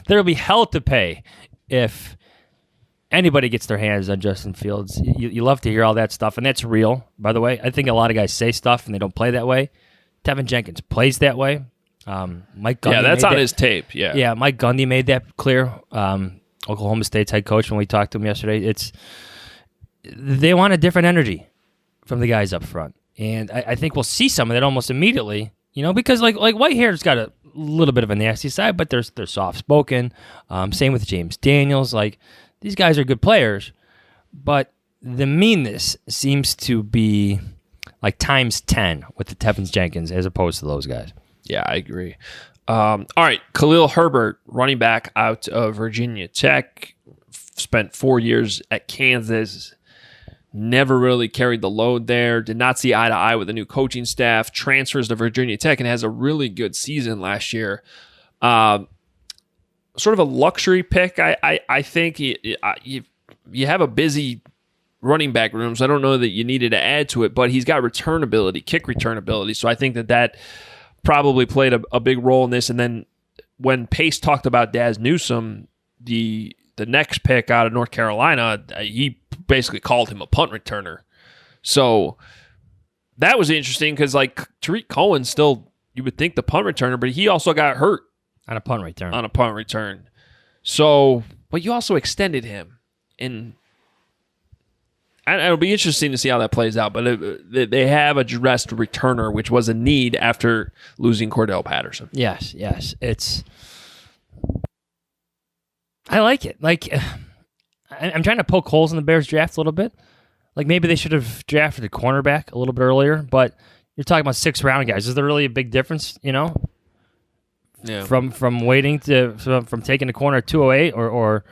there'll be hell to pay if anybody gets their hands on Justin Fields. You love to hear all that stuff, and that's real, by the way. I think a lot of guys say stuff, and they don't play that way. Tevin Jenkins plays that way. Mike Gundy. Yeah, that's on his tape. Yeah, Mike Gundy made that clear. Oklahoma State's head coach, when we talked to him yesterday, they want a different energy from the guys up front, and I think we'll see some of that almost immediately. Because like Whitehair's got a little bit of a nasty side, but they're soft spoken. Same with James Daniels. Like, these guys are good players, but the meanness seems to be like times 10 with the Tevin Jenkins as opposed to those guys. Yeah, I agree. All right, Khalil Herbert, running back out of Virginia Tech, spent 4 years at Kansas, never really carried the load there, did not see eye to eye with the new coaching staff, transfers to Virginia Tech, and has a really good season last year. Sort of a luxury pick, I think. You have a busy running back room, so I don't know that you needed to add to it, but he's got return ability, kick return ability, so I think that probably played a big role in this. And then when Pace talked about Daz Newsome, the next pick out of North Carolina, he basically called him a punt returner. So that was interesting because, like, Tariq Cohen still, you would think the punt returner, but he also got hurt. On a punt return. So, but you also extended him. And it'll be interesting to see how that plays out. But they have addressed returner, which was a need after losing Cordell Patterson. Yes. I like it. Like, I'm trying to poke holes in the Bears draft a little bit. Like, maybe they should have drafted a cornerback a little bit earlier. But You're talking about 6th round guys. Is there really a big difference, Yeah. From waiting from taking the corner at 208 or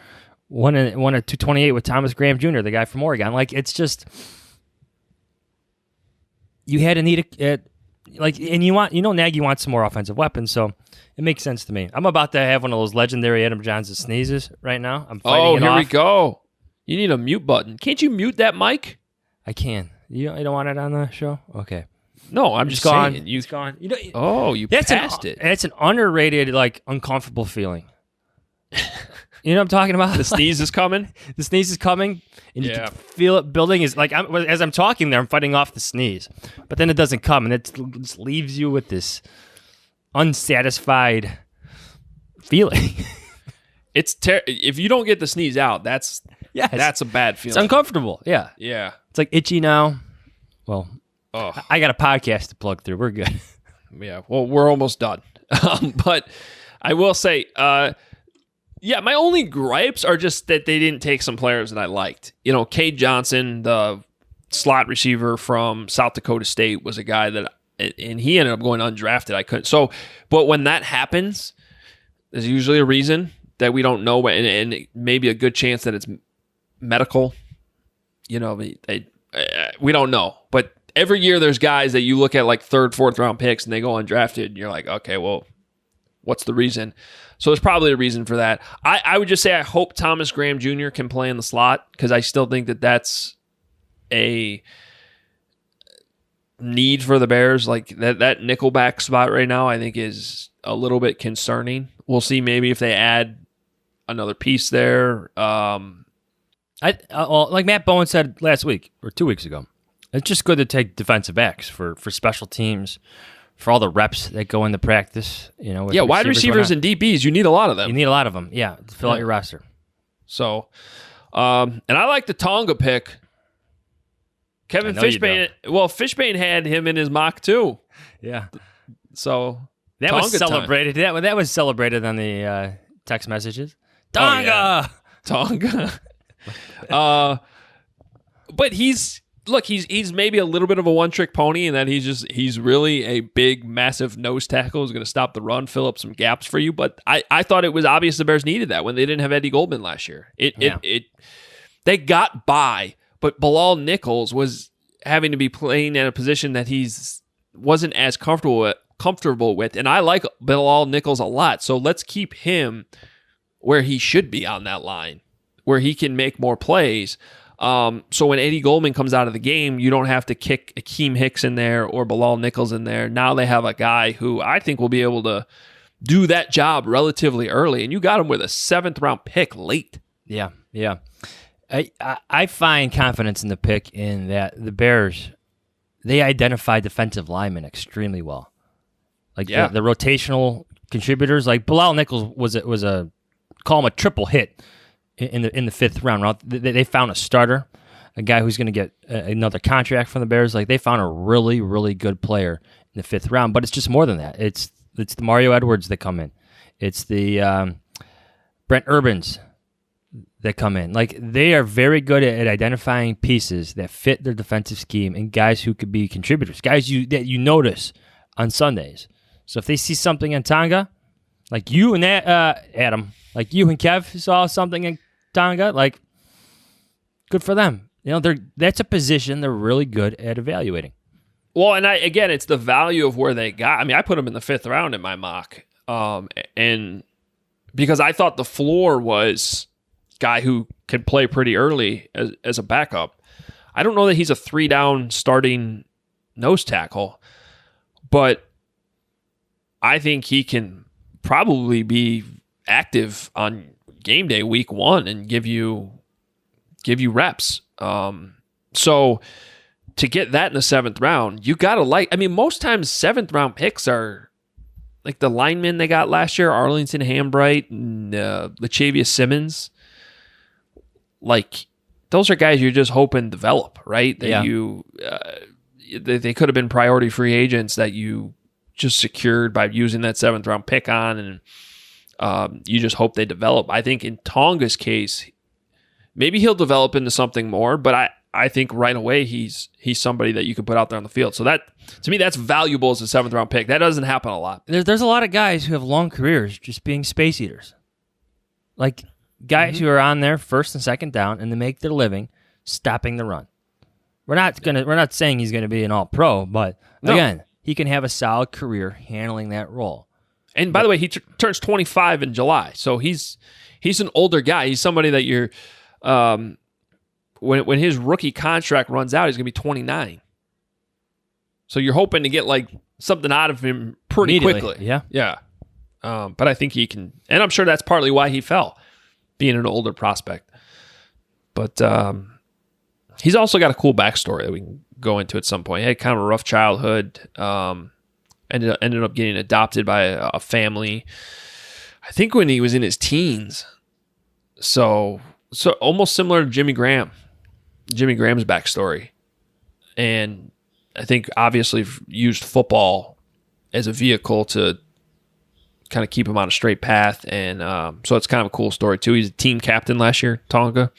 one at 228 with Thomas Graham Jr., the guy from Oregon? Like, it's just you had to need and Nagy wants some more offensive weapons, so it makes sense to me. I'm about to have one of those legendary Adam Johnson sneezes right now. I'm fighting it off. Here we go. You need a mute button. Can't you mute that mic? I can. You don't want it on the show? Okay. No, I'm just gone. saying. It's gone. You passed it. It's an underrated, uncomfortable feeling. You know what I'm talking about? The sneeze is coming. The sneeze is coming, and you can feel it building. Is like as I'm talking there, I'm fighting off the sneeze, but then it doesn't come, and it just leaves you with this unsatisfied feeling. It's if you don't get the sneeze out, that's a bad feeling. It's uncomfortable. Yeah, yeah. It's like itchy now. Well, I got a podcast to plug through. We're good. Yeah. Well, we're almost done, but I will say. My only gripes are just that they didn't take some players that I liked. Cade Johnson, the slot receiver from South Dakota State, was a guy that, and he ended up going undrafted. I couldn't. So, but when that happens, there's usually a reason that we don't know, and maybe a good chance that it's medical. We don't know. But every year there's guys that you look at like 3rd, 4th round picks, and they go undrafted, and you're like, okay, well, what's the reason? So there's probably a reason for that. I would just say I hope Thomas Graham Jr. can play in the slot because I still think that that's a need for the Bears. Like that nickelback spot right now I think is a little bit concerning. We'll see maybe if they add another piece there. Like Matt Bowen said last week or 2 weeks ago, it's just good to take defensive backs for special teams. For all the reps that go into practice, wide receivers and DBs, you need a lot of them. You need a lot of them, to fill out your roster. So, and I like the Tonga pick. Kevin Fishbane. Well, Fishbane had him in his mock too. Yeah. So that was celebrated. That was celebrated on the text messages. Tonga, Tonga. But he's maybe a little bit of a one-trick pony in that he's really a big, massive nose tackle who's going to stop the run, fill up some gaps for you. But I thought it was obvious the Bears needed that when they didn't have Eddie Goldman last year. They got by, but Bilal Nichols was having to be playing in a position that wasn't as comfortable with. And I like Bilal Nichols a lot, so let's keep him where he should be on that line, where he can make more plays. So when Eddie Goldman comes out of the game, you don't have to kick Akeem Hicks in there or Bilal Nichols in there. Now they have a guy who I think will be able to do that job relatively early, and you got him with a 7th round pick late. Yeah. I find confidence in the pick in that the Bears, they identify defensive linemen extremely well. The rotational contributors, like Bilal Nichols was call him a triple hit. In the 5th round, they found a starter, a guy who's going to get another contract from the Bears. Like they found a really, really good player in the 5th round, but it's just more than that. It's the Mario Edwards that come in. It's the Brent Urbans that come in. Like they are very good at identifying pieces that fit their defensive scheme and guys who could be contributors, guys that you notice on Sundays. So if they see something in Tonga, like you and Adam, like you and Kev saw something in Tonga, like good for them. That's a position they're really good at evaluating. Well, and it's the value of where they got. I mean, I put them in the 5th round in my mock, and because I thought the floor was guy who could play pretty early as a backup. I don't know that he's a 3-down starting nose tackle, but I think he can probably be active on game day week 1 and give you reps. So to get that in the 7th round, you got to most times 7th round picks are like the linemen they got last year, Arlington Hambright and Lachavious Simmons. Like those are guys you're just hoping develop, right? That they could have been priority free agents that you just secured by using that 7th round pick on, and you just hope they develop. I think in Tonga's case, maybe he'll develop into something more, but I think right away he's somebody that you can put out there on the field. So that, to me, that's valuable as a 7th round pick. That doesn't happen a lot. There's a lot of guys who have long careers just being space eaters. Like guys who are on there 1st and 2nd down and they make their living stopping the run. We're not saying he's gonna be an all pro, but again, he can have a solid career handling that role. And by the way, he turns 25 in July, so he's an older guy. He's somebody that you're when his rookie contract runs out, he's gonna be 29. So you're hoping to get like something out of him pretty quickly. Yeah. But I think he can, and I'm sure that's partly why he fell, being an older prospect. But he's also got a cool backstory that we can go into at some point. He had kind of a rough childhood. Ended up getting adopted by a family, I think when he was in his teens. So almost similar to Jimmy Graham's backstory. And I think obviously used football as a vehicle to kind of keep him on a straight path. And so it's kind of a cool story too. He's a team captain last year, Tonga.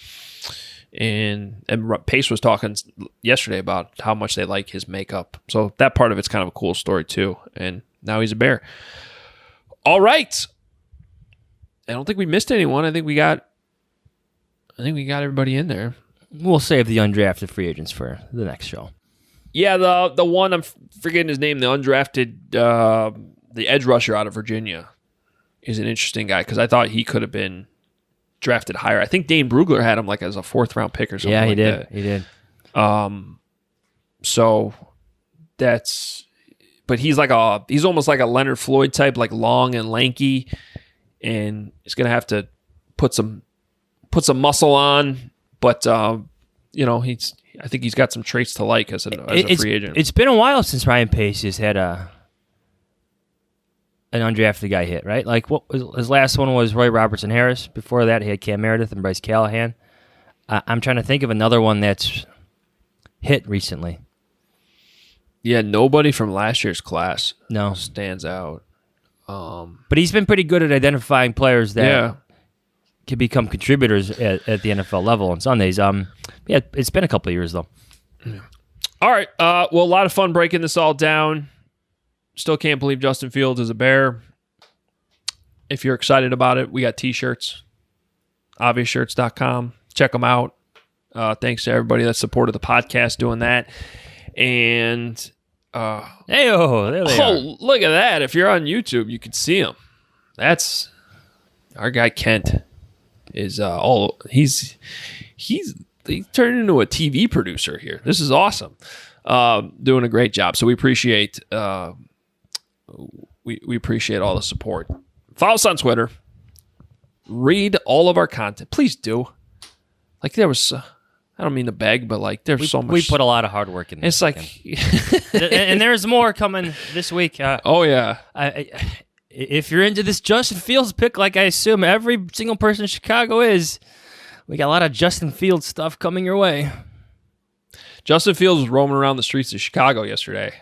And Pace was talking yesterday about how much they like his makeup. So that part of it's kind of a cool story too. And now he's a Bear. All right. I don't think we missed anyone. I think we got everybody in there. We'll save the undrafted free agents for the next show. Yeah, the one, I'm forgetting his name, the undrafted, the edge rusher out of Virginia is an interesting guy because I thought he could have been drafted higher. I think Dane Brugler had him like as a 4th round pick or something. Yeah, he like did. That. He did. So but he's almost like a Leonard Floyd type, like long and lanky, and he's gonna have to put some muscle on. But I think he's got some traits to like as a free agent. It's been a while since Ryan Pace has had an undrafted guy hit, right? Like his last one was Roy Robertson Harris. Before that, he had Cam Meredith and Bryce Callahan. I'm trying to think of another one that's hit recently. Yeah, nobody from last year's class stands out. But he's been pretty good at identifying players that can become contributors at the NFL level on Sundays. It's been a couple of years though. Yeah. All right. Well, a lot of fun breaking this all down. Still can't believe Justin Fields is a Bear. If you're excited about it, we got t-shirts. obviousshirts.com. Check them out. Thanks to everybody that supported the podcast doing that. And there they are. Look at that. If you're on YouTube, you can see them. That's our guy Kent is he's turned into a TV producer here. This is awesome. Doing a great job. So we appreciate we appreciate all the support. Follow us on Twitter. Read all of our content. Please do. Like there was I don't mean to beg, but like there's so much. We put a lot of hard work in this. It's like and there's more coming this week. Oh yeah. If you're into this Justin Fields pick, like I assume every single person in Chicago is, we got a lot of Justin Fields stuff coming your way. Justin Fields was roaming around the streets of Chicago yesterday.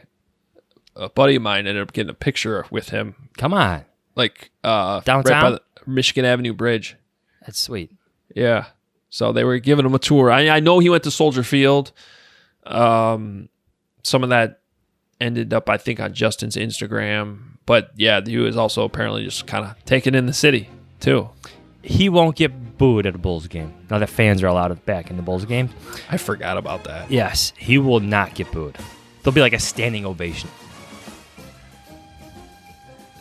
A buddy of mine ended up getting a picture with him. Come on. Like downtown? Right by the Michigan Avenue Bridge. That's sweet. Yeah. So they were giving him a tour. I know he went to Soldier Field. Some of that ended up, I think, on Justin's Instagram. But yeah, he was also apparently just kind of taken in the city, too. He won't get booed at a Bulls game. Now that fans are allowed back in the Bulls game. I forgot about that. Yes, he will not get booed. There'll be like a standing ovation.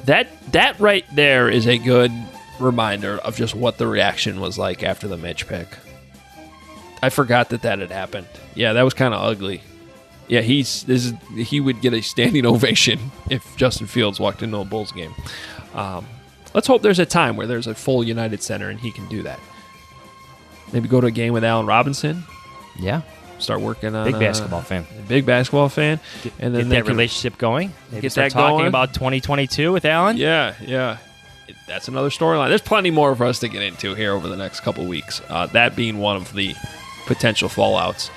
That right there is a good reminder of just what the reaction was like after the Mitch pick. I forgot that had happened. Yeah, that was kind of ugly. Yeah, he would get a standing ovation if Justin Fields walked into a Bulls game. Let's hope there's a time where there's a full United Center and he can do that. Maybe go to a game with Allen Robinson. Yeah. Start working on big basketball fan. Big basketball fan. And then get that relationship going. Maybe get start that talking going. about 2022 with Allen. Yeah. That's another storyline. There's plenty more for us to get into here over the next couple of weeks. That being one of the potential fallouts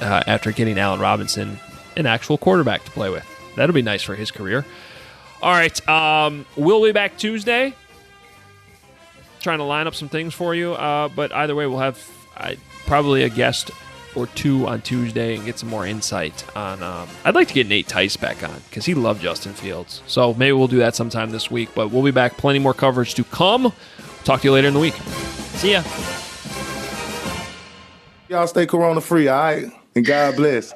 after getting Allen Robinson an actual quarterback to play with. That'll be nice for his career. All right. We'll be back Tuesday. Trying to line up some things for you. But either way, we'll have probably a guest or two on Tuesday and get some more insight on. I'd like to get Nate Tice back on because he loved Justin Fields. So maybe we'll do that sometime this week. But we'll be back. Plenty more coverage to come. Talk to you later in the week. See ya. Y'all stay corona free, all right? And God bless.